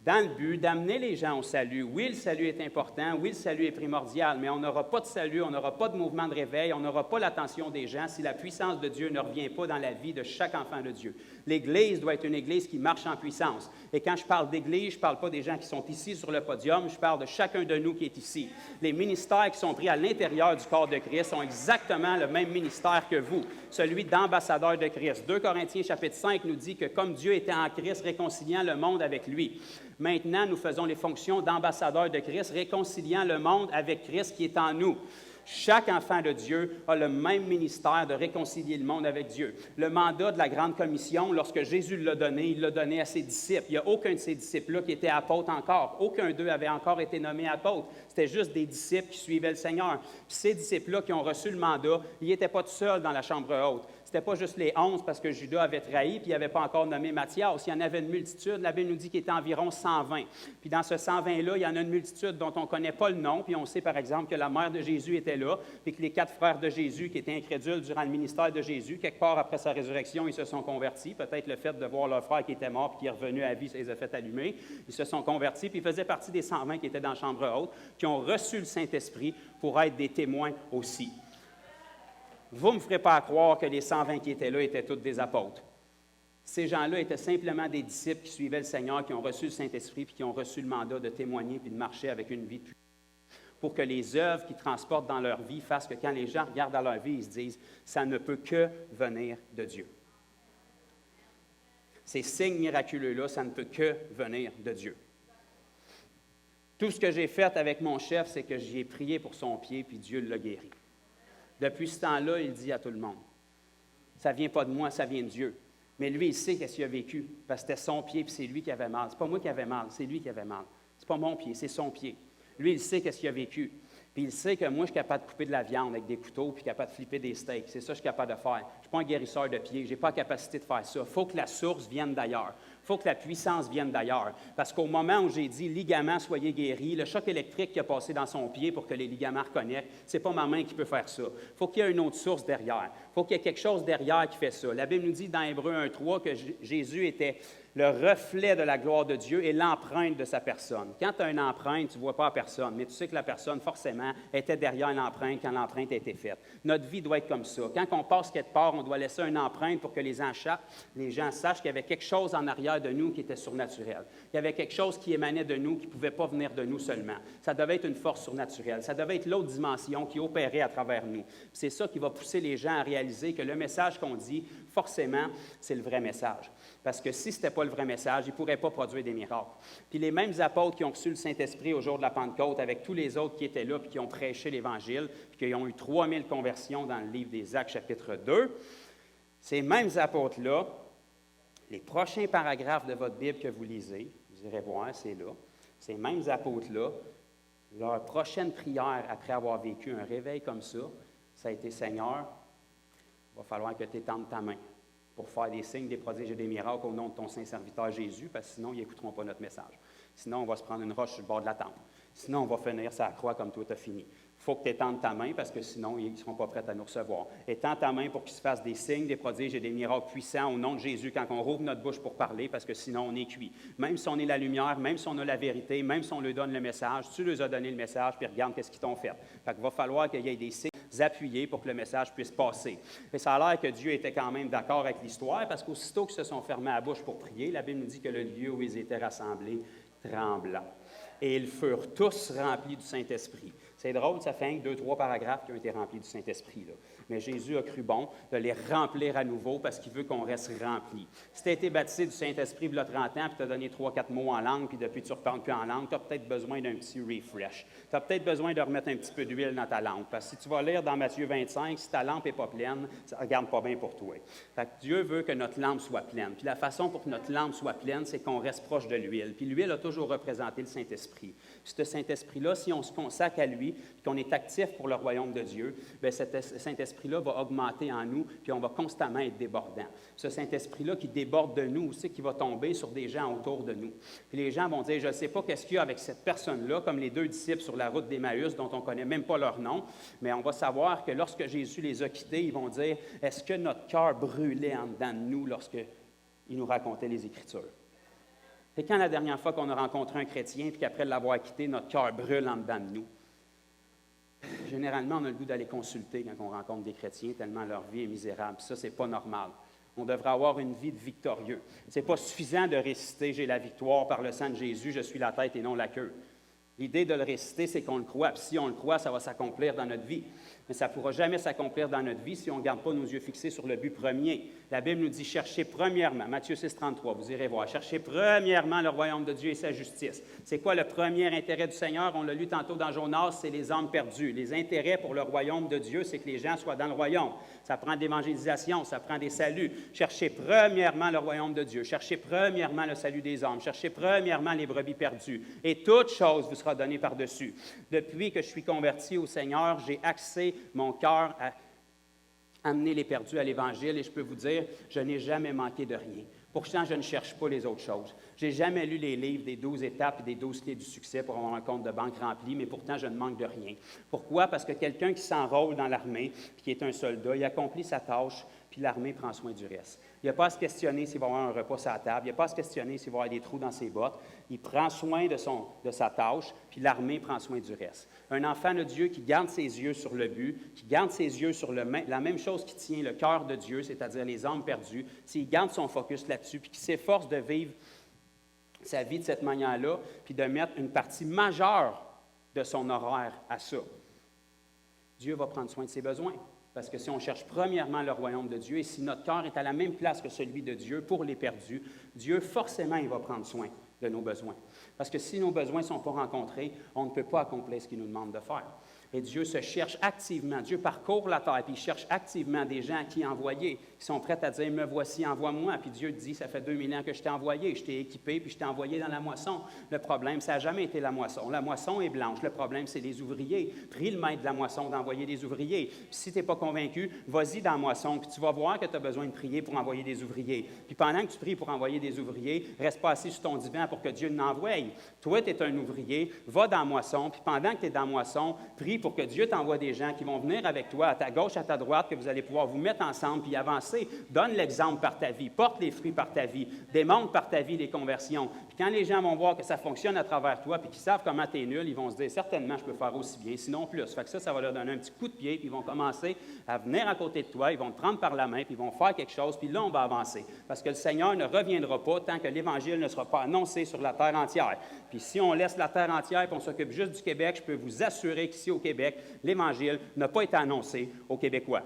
Speaker 1: Dans le but d'amener les gens au salut. Oui, le salut est important, oui, le salut est primordial, mais on n'aura pas de salut, on n'aura pas de mouvement de réveil, on n'aura pas l'attention des gens si la puissance de Dieu ne revient pas dans la vie de chaque enfant de Dieu. L'Église doit être une Église qui marche en puissance. Et quand je parle d'Église, je ne parle pas des gens qui sont ici sur le podium, je parle de chacun de nous qui est ici. Les ministères qui sont pris à l'intérieur du corps de Christ ont exactement le même ministère que vous, celui d'ambassadeur de Christ. 2 Corinthiens chapitre 5 nous dit que comme Dieu était en Christ réconciliant le monde avec lui, maintenant, nous faisons les fonctions d'ambassadeurs de Christ, réconciliant le monde avec Christ qui est en nous. Chaque enfant de Dieu a le même ministère de réconcilier le monde avec Dieu. Le mandat de la Grande Commission, lorsque Jésus l'a donné, il l'a donné à ses disciples. Il n'y a aucun de ces disciples-là qui était apôtre encore. Aucun d'eux avait encore été nommé apôtre. C'était juste des disciples qui suivaient le Seigneur. Puis ces disciples-là qui ont reçu le mandat, ils n'étaient pas tout seuls dans la chambre haute. Ce n'était pas juste les 11 parce que Judas avait trahi puis il n'avait pas encore nommé Matthias. Il y en avait une multitude. La Bible nous dit qu'il était environ 120. Puis dans ce 120-là, il y en a une multitude dont on ne connaît pas le nom. Puis on sait, par exemple, que la mère de Jésus était là, puis que les 4 frères de Jésus qui étaient incrédules durant le ministère de Jésus, quelque part après sa résurrection, ils se sont convertis. Peut-être le fait de voir leur frère qui était mort puis qui est revenu à vie, ça les a fait allumer. Ils se sont convertis, puis ils faisaient partie des 120 qui étaient dans la chambre haute, qui ont reçu le Saint-Esprit pour être des témoins aussi. Vous ne me ferez pas croire que les 120 qui étaient là étaient tous des apôtres. Ces gens-là étaient simplement des disciples qui suivaient le Seigneur, qui ont reçu le Saint-Esprit puis qui ont reçu le mandat de témoigner puis de marcher avec une vie de puissance. pour que les œuvres qu'ils transportent dans leur vie fassent que quand les gens regardent dans leur vie, ils se disent « ça ne peut que venir de Dieu ». Ces signes miraculeux-là, ça ne peut que venir de Dieu. Tout ce que j'ai fait avec mon chef, c'est que j'y ai prié pour son pied, puis Dieu l'a guéri. Depuis ce temps-là, il dit à tout le monde, ça ne vient pas de moi, ça vient de Dieu. Mais lui, il sait qu'est-ce qu'il a vécu, parce que c'était son pied, puis c'est lui qui avait mal. Ce n'est pas moi qui avais mal, c'est lui qui avait mal. Ce n'est pas mon pied, c'est son pied. Lui, il sait qu'est-ce qu'il a vécu. Puis il sait que moi, je suis capable de couper de la viande avec des couteaux, puis capable de flipper des steaks. C'est ça que je suis capable de faire. Je ne suis pas un guérisseur de pieds, je n'ai pas la capacité de faire ça. Il faut que la source vienne d'ailleurs. Il faut que la puissance vienne d'ailleurs. Parce qu'au moment où j'ai dit « ligaments, soyez guéris », le choc électrique qui a passé dans son pied pour que les ligaments reconnectent, ce n'est pas ma main qui peut faire ça. Il faut qu'il y ait une autre source derrière. Il faut qu'il y ait quelque chose derrière qui fait ça. La Bible nous dit dans Hébreux 1,3 que Jésus était le reflet de la gloire de Dieu et l'empreinte de sa personne. Quand tu as une empreinte, tu ne vois pas la personne, mais tu sais que la personne, forcément, était derrière l'empreinte quand l'empreinte a été faite. Notre vie doit être comme ça. Quand on passe quelque part, on doit laisser une empreinte pour que les gens sachent qu'il y avait quelque chose en arrière de nous qui était surnaturel. Il y avait quelque chose qui émanait de nous qui ne pouvait pas venir de nous seulement. Ça devait être une force surnaturelle. Ça devait être l'autre dimension qui opérait à travers nous. C'est ça qui va pousser les gens à réaliser que le message qu'on dit, forcément, c'est le vrai message. Parce que si ce n'était pas le vrai message, ils ne pourraient pas produire des miracles. Puis les mêmes apôtres qui ont reçu le Saint-Esprit au jour de la Pentecôte, avec tous les autres qui étaient là, puis qui ont prêché l'Évangile, puis qui ont eu 3000 conversions dans le livre des Actes, chapitre 2, ces mêmes apôtres-là, les prochains paragraphes de votre Bible que vous lisez, vous irez voir, c'est là, ces mêmes apôtres-là, leur prochaine prière après avoir vécu un réveil comme ça a été « Seigneur, il va falloir que tu étendes ta main pour faire des signes, des prodiges et des miracles au nom de ton Saint-Serviteur Jésus, parce que sinon, ils n'écouteront pas notre message. Sinon, on va se prendre une roche sur le bord de la tente. Sinon, on va finir sur la croix comme toi, tu as fini. Il faut que tu étendes ta main, parce que sinon, ils ne seront pas prêts à nous recevoir. Étends ta main pour qu'ils se fassent des signes, des prodiges et des miracles puissants au nom de Jésus quand on rouvre notre bouche pour parler, parce que sinon, on est cuit. Même si on est la lumière, même si on a la vérité, même si on leur donne le message, tu leur as donné le message, puis regarde qu'est-ce qu'ils t'ont fait. Fait qu'il va falloir qu'il y ait des signes appuyer pour que le message puisse passer. Et ça a l'air que Dieu était quand même d'accord avec l'histoire, parce qu'aussitôt qu'ils se sont fermés à la bouche pour prier, la Bible nous dit que le lieu où ils étaient rassemblés trembla. Et ils furent tous remplis du Saint-Esprit. C'est drôle, ça fait 2-3 paragraphes qui ont été remplis du Saint-Esprit, là. Mais Jésus a cru bon de les remplir à nouveau parce qu'il veut qu'on reste remplis. Si tu as été baptisé du Saint-Esprit il y a 30 ans, puis tu as donné 3-4 mots en langue, puis depuis tu ne reparles plus en langue, tu as peut-être besoin d'un petit refresh. Tu as peut-être besoin de remettre un petit peu d'huile dans ta lampe. Parce que si tu vas lire dans Matthieu 25, si ta lampe n'est pas pleine, ça ne regarde pas bien pour toi. Fait que Dieu veut que notre lampe soit pleine. Puis la façon pour que notre lampe soit pleine, c'est qu'on reste proche de l'huile. Puis l'huile a toujours représenté le Saint-Esprit. Puis ce Saint-Esprit-là, si on se consacre à lui, puis qu'on est actif pour le royaume de Dieu, bien, ce Saint-Esprit-là va augmenter en nous, puis on va constamment être débordant. Ce Saint-Esprit-là qui déborde de nous aussi, qui va tomber sur des gens autour de nous. Puis les gens vont dire, je ne sais pas qu'est-ce qu'il y a avec cette personne-là, comme les 2 disciples sur la route d'Emmaüs, dont on ne connaît même pas leur nom, mais on va savoir que lorsque Jésus les a quittés, ils vont dire, est-ce que notre cœur brûlait en dedans de nous lorsqu'il nous racontait les Écritures? C'est quand la dernière fois qu'on a rencontré un chrétien, puis qu'après l'avoir quitté, notre cœur brûle en dedans de nous? Généralement, on a le goût d'aller consulter quand on rencontre des chrétiens, tellement leur vie est misérable. Ça, ce n'est pas normal. On devrait avoir une vie de victorieux. Ce n'est pas suffisant de réciter « J'ai la victoire par le sang de Jésus, je suis la tête et non la queue ». L'idée de le réciter, c'est qu'on le croit. Puis si on le croit, ça va s'accomplir dans notre vie. Mais ça ne pourra jamais s'accomplir dans notre vie si on ne garde pas nos yeux fixés sur le but premier. La Bible nous dit « Cherchez premièrement », Matthieu 6,33, vous irez voir, « Cherchez premièrement le royaume de Dieu et sa justice ». C'est quoi le premier intérêt du Seigneur? On l'a lu tantôt dans Jonas, c'est les âmes perdues. Les intérêts pour le royaume de Dieu, c'est que les gens soient dans le royaume. Ça prend de l'évangélisation, ça prend des saluts. Cherchez premièrement le royaume de Dieu. Cherchez premièrement le salut des hommes. Cherchez premièrement les brebis perdues. Et toute chose vous sera donnée par-dessus. Depuis que je suis converti au Seigneur, j'ai axé mon cœur à amener les perdus à l'Évangile et je peux vous dire, je n'ai jamais manqué de rien. Pourtant, je ne cherche pas les autres choses. Je n'ai jamais lu les livres des 12 étapes et des 12 clés du succès pour avoir un compte de banque rempli, mais pourtant, je ne manque de rien. Pourquoi? Parce que quelqu'un qui s'enrôle dans l'armée, puis qui est un soldat, il accomplit sa tâche, puis l'armée prend soin du reste. Il n'a pas à se questionner s'il va avoir un repas sur la table, il n'a pas à se questionner s'il va avoir des trous dans ses bottes. Il prend soin de sa tâche, puis l'armée prend soin du reste. Un enfant de Dieu qui garde ses yeux sur le but, qui garde ses yeux sur la même chose qui tient le cœur de Dieu, c'est-à-dire les âmes perdues, s'il garde son focus là-dessus, puis qu'il s'efforce de vivre sa vie de cette manière-là, puis de mettre une partie majeure de son horaire à ça. Dieu va prendre soin de ses besoins. Parce que si on cherche premièrement le royaume de Dieu et si notre cœur est à la même place que celui de Dieu pour les perdus, Dieu, forcément, il va prendre soin de nos besoins. Parce que si nos besoins ne sont pas rencontrés, on ne peut pas accomplir ce qu'il nous demande de faire. Et Dieu se cherche activement. Dieu parcourt la terre, puis il cherche activement des gens à qui envoyer, qui sont prêts à dire « Me voici, envoie-moi ». Puis Dieu dit « Ça fait 2000 ans que je t'ai envoyé, je t'ai équipé, puis je t'ai envoyé dans la moisson ». Le problème, ça n'a jamais été la moisson. La moisson est blanche. Le problème, c'est les ouvriers. Prie le maître de la moisson d'envoyer des ouvriers. Puis si tu n'es pas convaincu, vas-y dans la moisson, puis tu vas voir que tu as besoin de prier pour envoyer des ouvriers. Puis pendant que tu pries pour envoyer des ouvriers, reste pas assis sur ton divan pour que Dieu n'envoie. Toi, tu es un ouvrier, va dans la moisson, puis pendant que tu es dans la moisson, prie pour que Dieu t'envoie des gens qui vont venir avec toi, à ta gauche, à ta droite, que vous allez pouvoir vous mettre ensemble puis avancer. Donne l'exemple par ta vie, porte les fruits par ta vie, démontre par ta vie les conversions. Puis quand les gens vont voir que ça fonctionne à travers toi puis qu'ils savent comment tu es nul, ils vont se dire certainement je peux faire aussi bien, sinon plus. Fait que ça va leur donner un petit coup de pied puis ils vont commencer à venir à côté de toi, ils vont te prendre par la main puis ils vont faire quelque chose puis là on va avancer. Parce que le Seigneur ne reviendra pas tant que l'Évangile ne sera pas annoncé sur la terre entière. Puis si on laisse la terre entière et qu'on s'occupe juste du Québec, je peux vous assurer qu'ici au Québec, l'Évangile n'a pas été annoncé aux Québécois.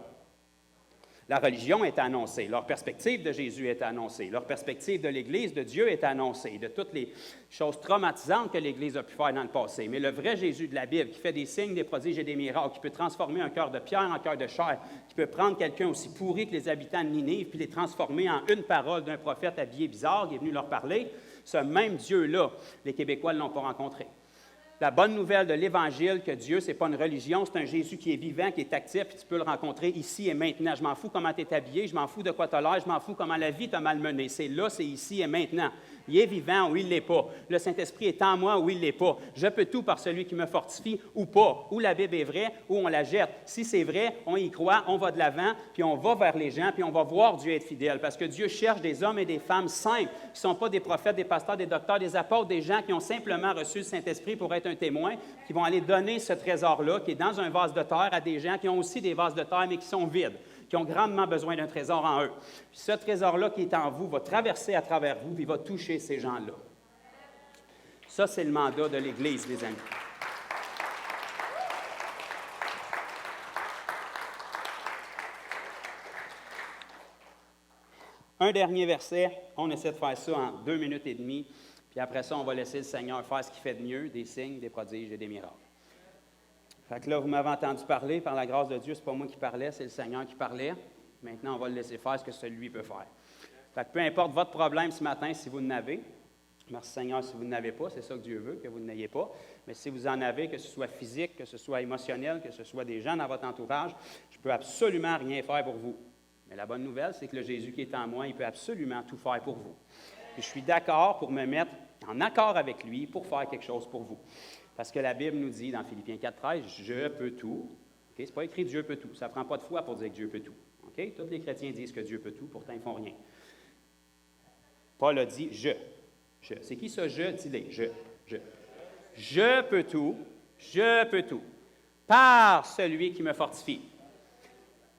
Speaker 1: La religion est annoncée, leur perspective de Jésus est annoncée, leur perspective de l'Église de Dieu est annoncée, de toutes les choses traumatisantes que l'Église a pu faire dans le passé. Mais le vrai Jésus de la Bible, qui fait des signes, des prodiges et des miracles, qui peut transformer un cœur de pierre en cœur de chair, qui peut prendre quelqu'un aussi pourri que les habitants de Ninive, puis les transformer en une parole d'un prophète habillé bizarre qui est venu leur parler, ce même Dieu-là, les Québécois ne l'ont pas rencontré. La bonne nouvelle de l'Évangile, que Dieu, ce n'est pas une religion, c'est un Jésus qui est vivant, qui est actif, puis tu peux le rencontrer ici et maintenant. Je m'en fous comment tu es habillé, je m'en fous de quoi tu as l'air, je m'en fous comment la vie t'a malmené. C'est là, c'est ici et maintenant. Il est vivant ou il ne l'est pas. Le Saint-Esprit est en moi ou il ne l'est pas. Je peux tout par celui qui me fortifie ou pas. Ou la Bible est vraie ou on la jette. Si c'est vrai, on y croit, on va de l'avant, puis on va vers les gens, puis on va voir Dieu être fidèle. Parce que Dieu cherche des hommes et des femmes simples, qui ne sont pas des prophètes, des pasteurs, des docteurs, des apôtres, des gens qui ont simplement reçu le Saint-Esprit pour être un témoin, qui vont aller donner ce trésor-là, qui est dans un vase de terre, à des gens qui ont aussi des vases de terre, mais qui sont vides, qui ont grandement besoin d'un trésor en eux. Puis ce trésor-là qui est en vous va traverser à travers vous, puis va toucher ces gens-là. Ça, c'est le mandat de l'Église, les amis. Un dernier verset, on essaie de faire ça en 2 minutes et demie, puis après ça, on va laisser le Seigneur faire ce qu'il fait de mieux, des signes, des prodiges et des miracles. Fait que là, vous m'avez entendu parler, par la grâce de Dieu, ce n'est pas moi qui parlais, c'est le Seigneur qui parlait. Maintenant, on va le laisser faire ce que celui peut faire. Fait que peu importe votre problème ce matin, si vous en avez, merci Seigneur si vous n'avez pas, c'est ça que Dieu veut, que vous n'ayez pas. Mais si vous en avez, que ce soit physique, que ce soit émotionnel, que ce soit des gens dans votre entourage, je ne peux absolument rien faire pour vous. Mais la bonne nouvelle, c'est que le Jésus qui est en moi, il peut absolument tout faire pour vous. Puis je suis d'accord pour me mettre en accord avec lui pour faire quelque chose pour vous. Parce que la Bible nous dit dans Philippiens 4,13, « Je peux tout ». Okay? Ce n'est pas écrit « Dieu peut tout ». Ça ne prend pas de foi pour dire que Dieu peut tout. Okay? Tous les chrétiens disent que Dieu peut tout, pourtant ils ne font rien. Paul a dit « Je ». C'est qui ça « je » dis-le. Je. Je peux tout, je peux tout, par celui qui me fortifie.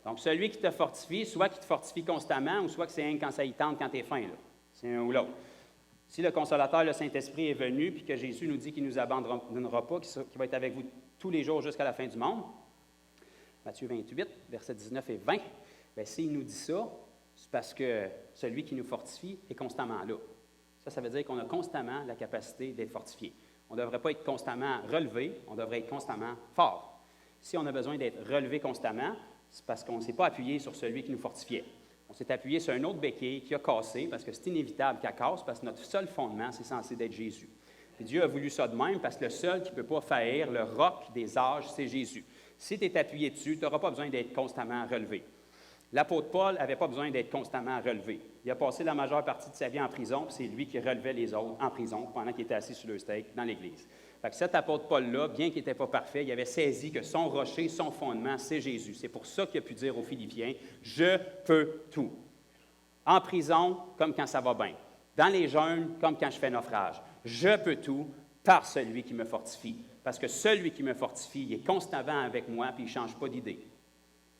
Speaker 1: Donc, celui qui te fortifie, soit qui te fortifie constamment, ou soit que c'est un quand ça y tente, quand tu es faim. Là. C'est un ou l'autre. Si le Consolateur, le Saint-Esprit, est venu, puis que Jésus nous dit qu'il ne nous abandonnera pas, qu'il va être avec vous tous les jours jusqu'à la fin du monde, Matthieu 28, versets 19 et 20, bien, s'il nous dit ça, c'est parce que celui qui nous fortifie est constamment là. Ça veut dire qu'on a constamment la capacité d'être fortifié. On ne devrait pas être constamment relevé, on devrait être constamment fort. Si on a besoin d'être relevé constamment, c'est parce qu'on ne s'est pas appuyé sur celui qui nous fortifiait. On s'est appuyé sur un autre béquille qui a cassé, parce que c'est inévitable qu'elle casse, parce que notre seul fondement, c'est censé d'être Jésus. Et Dieu a voulu ça de même, parce que le seul qui ne peut pas faillir, le roc des âges, c'est Jésus. Si tu es appuyé dessus, tu n'auras pas besoin d'être constamment relevé. L'apôtre Paul n'avait pas besoin d'être constamment relevé. Il a passé la majeure partie de sa vie en prison, puis c'est lui qui relevait les autres en prison pendant qu'il était assis sur le steak dans l'Église. Fait que cet apôtre Paul-là, bien qu'il n'était pas parfait, il avait saisi que son rocher, son fondement, c'est Jésus. C'est pour ça qu'il a pu dire aux Philippiens, « Je peux tout ». En prison, comme quand ça va bien. Dans les jeûnes, comme quand je fais naufrage. Je peux tout par celui qui me fortifie. Parce que celui qui me fortifie, il est constamment avec moi, puis il ne change pas d'idée.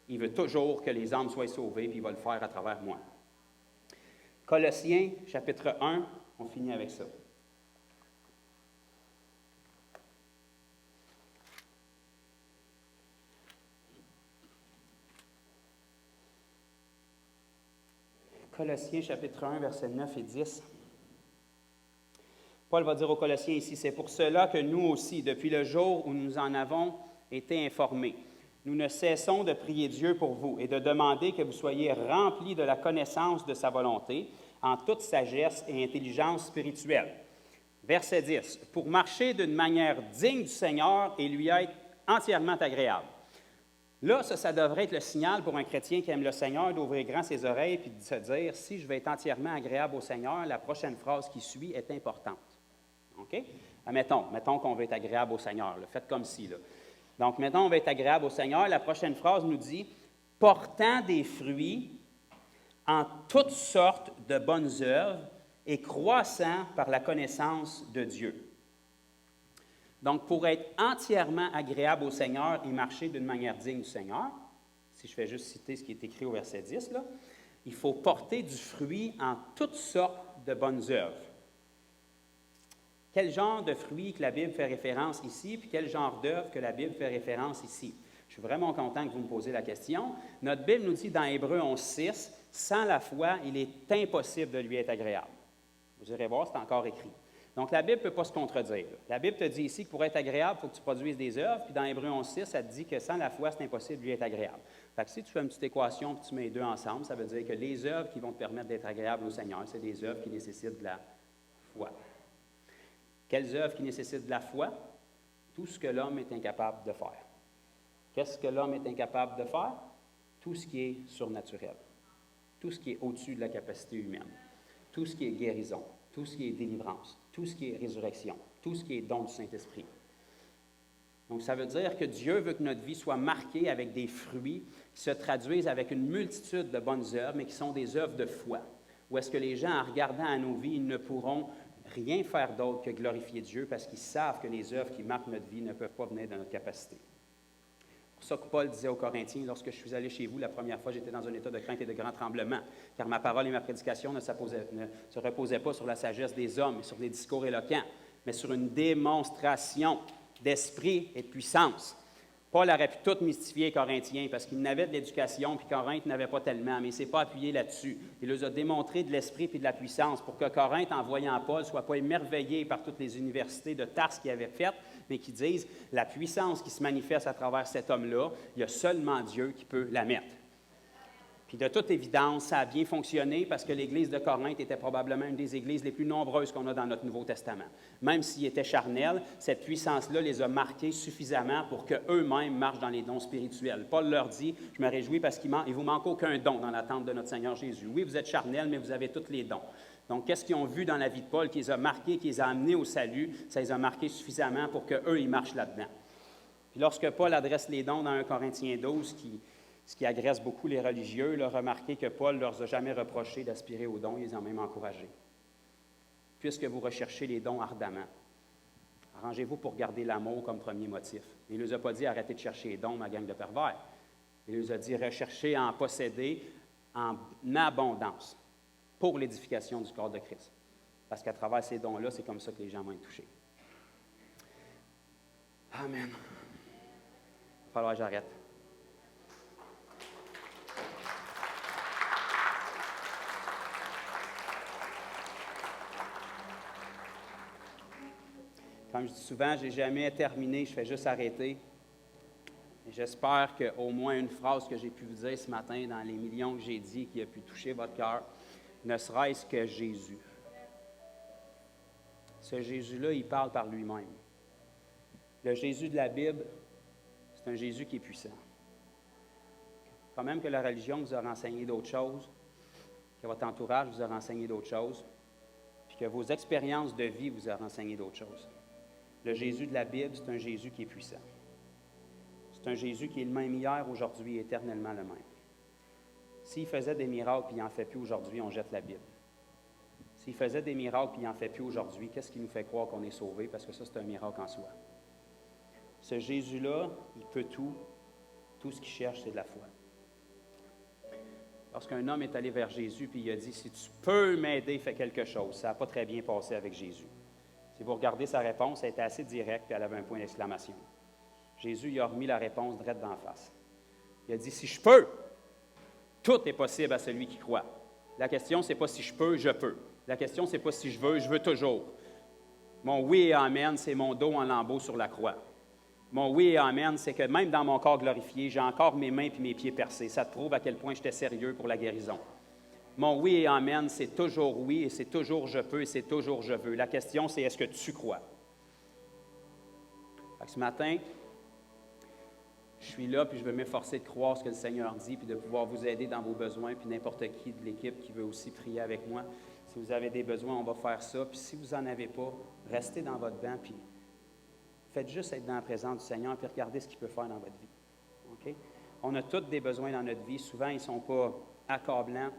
Speaker 1: Il veut toujours que les âmes soient sauvées, puis il va le faire à travers moi. Colossiens, chapitre 1, on finit avec ça. Colossiens chapitre 1, versets 9 et 10. Paul va dire aux Colossiens ici, « C'est pour cela que nous aussi, depuis le jour où nous en avons été informés, nous ne cessons de prier Dieu pour vous et de demander que vous soyez remplis de la connaissance de sa volonté en toute sagesse et intelligence spirituelle. » Verset 10, « Pour marcher d'une manière digne du Seigneur et lui être entièrement agréable. » Là, ça devrait être le signal pour un chrétien qui aime le Seigneur d'ouvrir grand ses oreilles et de se dire, si je vais être entièrement agréable au Seigneur, la prochaine phrase qui suit est importante. OK? Mettons qu'on veut être agréable au Seigneur. Là. Faites comme si. Là. Donc, mettons on veut être agréable au Seigneur. La prochaine phrase nous dit, portant des fruits en toutes sortes de bonnes œuvres et croissant par la connaissance de Dieu. Donc, pour être entièrement agréable au Seigneur et marcher d'une manière digne du Seigneur, si je fais juste citer ce qui est écrit au verset 10, là, il faut porter du fruit en toutes sortes de bonnes œuvres. Quel genre de fruit que la Bible fait référence ici, puis quel genre d'œuvre que la Bible fait référence ici? Je suis vraiment content que vous me posiez la question. Notre Bible nous dit dans Hébreux 11.6, « Sans la foi, il est impossible de lui être agréable. » Vous irez voir, c'est encore écrit. Donc, la Bible ne peut pas se contredire. La Bible te dit ici que pour être agréable, il faut que tu produises des œuvres, puis dans Hébreux 11.6, ça te dit que sans la foi, c'est impossible de lui être agréable. Fait que si tu fais une petite équation et tu mets les deux ensemble, ça veut dire que les œuvres qui vont te permettre d'être agréable au Seigneur, c'est des œuvres qui nécessitent de la foi. Quelles œuvres qui nécessitent de la foi? Tout ce que l'homme est incapable de faire. Qu'est-ce que l'homme est incapable de faire? Tout ce qui est surnaturel. Tout ce qui est au-dessus de la capacité humaine. Tout ce qui est guérison. Tout ce qui est délivrance. Tout ce qui est résurrection. Tout ce qui est don du Saint-Esprit. Donc, ça veut dire que Dieu veut que notre vie soit marquée avec des fruits qui se traduisent avec une multitude de bonnes œuvres, mais qui sont des œuvres de foi. Où est-ce que les gens, en regardant à nos vies, ils ne pourront rien faire d'autre que glorifier Dieu parce qu'ils savent que les œuvres qui marquent notre vie ne peuvent pas venir de notre capacité. C'est pour ça que Paul disait aux Corinthiens, lorsque je suis allé chez vous la première fois, j'étais dans un état de crainte et de grand tremblement, car ma parole et ma prédication ne se reposaient pas sur la sagesse des hommes et sur des discours éloquents, mais sur une démonstration d'esprit et de puissance. Paul aurait pu tout mystifier les Corinthiens parce qu'ils n'avaient de l'éducation, puis Corinthe n'avait pas tellement, mais il ne s'est pas appuyé là-dessus. Il leur a démontré de l'esprit et de la puissance pour que Corinthe, en voyant Paul, ne soit pas émerveillé par toutes les universités de Tarse qu'il avait faites, mais qui disent la puissance qui se manifeste à travers cet homme-là, il y a seulement Dieu qui peut la mettre. Puis de toute évidence, ça a bien fonctionné parce que l'Église de Corinthe était probablement une des églises les plus nombreuses qu'on a dans notre Nouveau Testament. Même s'ils étaient charnels, cette puissance-là les a marqués suffisamment pour qu'eux-mêmes marchent dans les dons spirituels. Paul leur dit, je me réjouis parce qu'il ne vous manque aucun don dans l'attente de notre Seigneur Jésus. Oui, vous êtes charnels, mais vous avez tous les dons. Donc, qu'est-ce qu'ils ont vu dans la vie de Paul qui les a marqués, qui les a amenés au salut? Ça les a marqués suffisamment pour qu'eux, ils marchent là-dedans. Puis lorsque Paul adresse les dons dans 1 Corinthiens 12, ce qui agresse beaucoup les religieux, là, remarquez que Paul ne leur a jamais reproché d'aspirer aux dons, ils les ont même encouragés. Puisque vous recherchez les dons ardemment, arrangez-vous pour garder l'amour comme premier motif. Il ne les a pas dit arrêtez de chercher les dons, ma gang de pervers. Il les a dit recherchez à en posséder en abondance pour l'édification du corps de Christ. Parce qu'à travers ces dons-là, c'est comme ça que les gens vont être touchés. Amen. Il va falloir que j'arrête. Comme je dis souvent, je n'ai jamais terminé, je fais juste arrêter. Et j'espère qu'au moins une phrase que j'ai pu vous dire ce matin dans les millions que j'ai dit qui a pu toucher votre cœur, ne serait-ce que Jésus. Ce Jésus-là, il parle par lui-même. Le Jésus de la Bible, c'est un Jésus qui est puissant. Quand même que la religion vous a renseigné d'autres choses, que votre entourage vous a renseigné d'autres choses, puis que vos expériences de vie vous a renseigné d'autres choses. Le Jésus de la Bible, c'est un Jésus qui est puissant. C'est un Jésus qui est le même hier, aujourd'hui, éternellement le même. S'il faisait des miracles et il n'en fait plus aujourd'hui, on jette la Bible. S'il faisait des miracles et il n'en fait plus aujourd'hui, qu'est-ce qui nous fait croire qu'on est sauvé? Parce que ça, c'est un miracle en soi. Ce Jésus-là, il peut tout. Tout ce qu'il cherche, c'est de la foi. Lorsqu'un homme est allé vers Jésus et il a dit « Si tu peux m'aider, fais quelque chose », ça n'a pas très bien passé avec Jésus. Si vous regardez sa réponse, elle était assez directe et elle avait un point d'exclamation. Jésus il a remis la réponse droite d'en face. Il a dit « Si je peux, tout est possible à celui qui croit. » La question, ce n'est pas si je peux, je peux. La question, ce n'est pas si je veux toujours. Mon oui et amen, c'est mon dos en lambeaux sur la croix. Mon oui et amen, c'est que même dans mon corps glorifié, j'ai encore mes mains et mes pieds percés. Ça te prouve à quel point j'étais sérieux pour la guérison. Mon oui et amen, c'est toujours oui et c'est toujours je peux et c'est toujours je veux. La question, c'est est-ce que tu crois? Fait que ce matin, je suis là puis je veux m'efforcer de croire ce que le Seigneur dit puis de pouvoir vous aider dans vos besoins puis n'importe qui de l'équipe qui veut aussi prier avec moi. Si vous avez des besoins, on va faire ça. Puis si vous n'en avez pas, restez dans votre banc puis faites juste être dans la présence du Seigneur puis regardez ce qu'il peut faire dans votre vie. OK? On a tous des besoins dans notre vie. Souvent, ils ne sont pas accablants,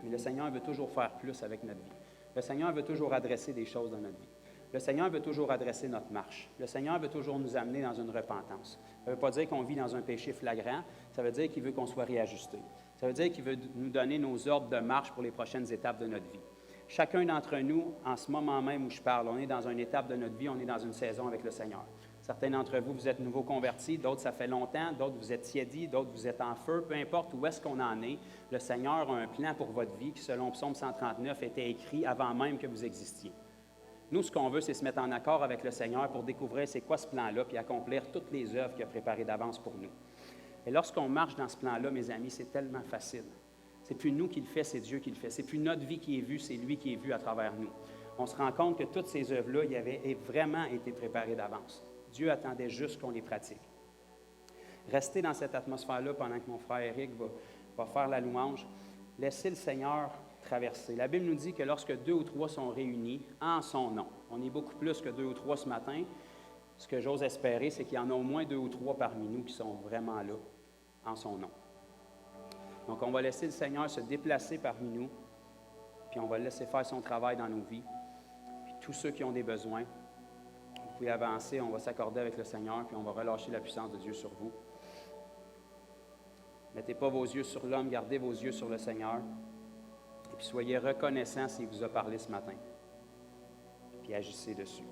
Speaker 1: mais le Seigneur veut toujours faire plus avec notre vie. Le Seigneur veut toujours adresser des choses dans notre vie. Le Seigneur veut toujours adresser notre marche. Le Seigneur veut toujours nous amener dans une repentance. Ça ne veut pas dire qu'on vit dans un péché flagrant. Ça veut dire qu'il veut qu'on soit réajusté. Ça veut dire qu'il veut nous donner nos ordres de marche pour les prochaines étapes de notre vie. Chacun d'entre nous, en ce moment même où je parle, on est dans une étape de notre vie, on est dans une saison avec le Seigneur. Certains d'entre vous, vous êtes nouveaux convertis, d'autres, ça fait longtemps, d'autres, vous êtes tiédis, d'autres, vous êtes en feu, peu importe où est-ce qu'on en est, le Seigneur a un plan pour votre vie qui, selon Psaume 139, était écrit avant même que vous existiez. Nous, ce qu'on veut, c'est se mettre en accord avec le Seigneur pour découvrir c'est quoi ce plan-là, puis accomplir toutes les œuvres qu'il a préparées d'avance pour nous. Et lorsqu'on marche dans ce plan-là, mes amis, c'est tellement facile. C'est plus nous qui le fait, c'est Dieu qui le fait. C'est plus notre vie qui est vue, c'est lui qui est vu à travers nous. On se rend compte que toutes ces œuvres-là, y avaient vraiment été préparées d'avance. Dieu attendait juste qu'on les pratique. Restez dans cette atmosphère-là pendant que mon frère Éric va faire la louange. Laissez le Seigneur traverser. La Bible nous dit que lorsque 2 ou 3 sont réunis en son nom, on est beaucoup plus que 2 ou 3 ce matin. Ce que j'ose espérer, c'est qu'il y en a au moins 2 ou 3 parmi nous qui sont vraiment là, en son nom. Donc, on va laisser le Seigneur se déplacer parmi nous, puis on va le laisser faire son travail dans nos vies. Puis tous ceux qui ont des besoins, vous pouvez avancer, on va s'accorder avec le Seigneur, puis on va relâcher la puissance de Dieu sur vous. Mettez pas vos yeux sur l'homme, gardez vos yeux sur le Seigneur. Et puis soyez reconnaissants s'il vous a parlé ce matin. Puis agissez dessus.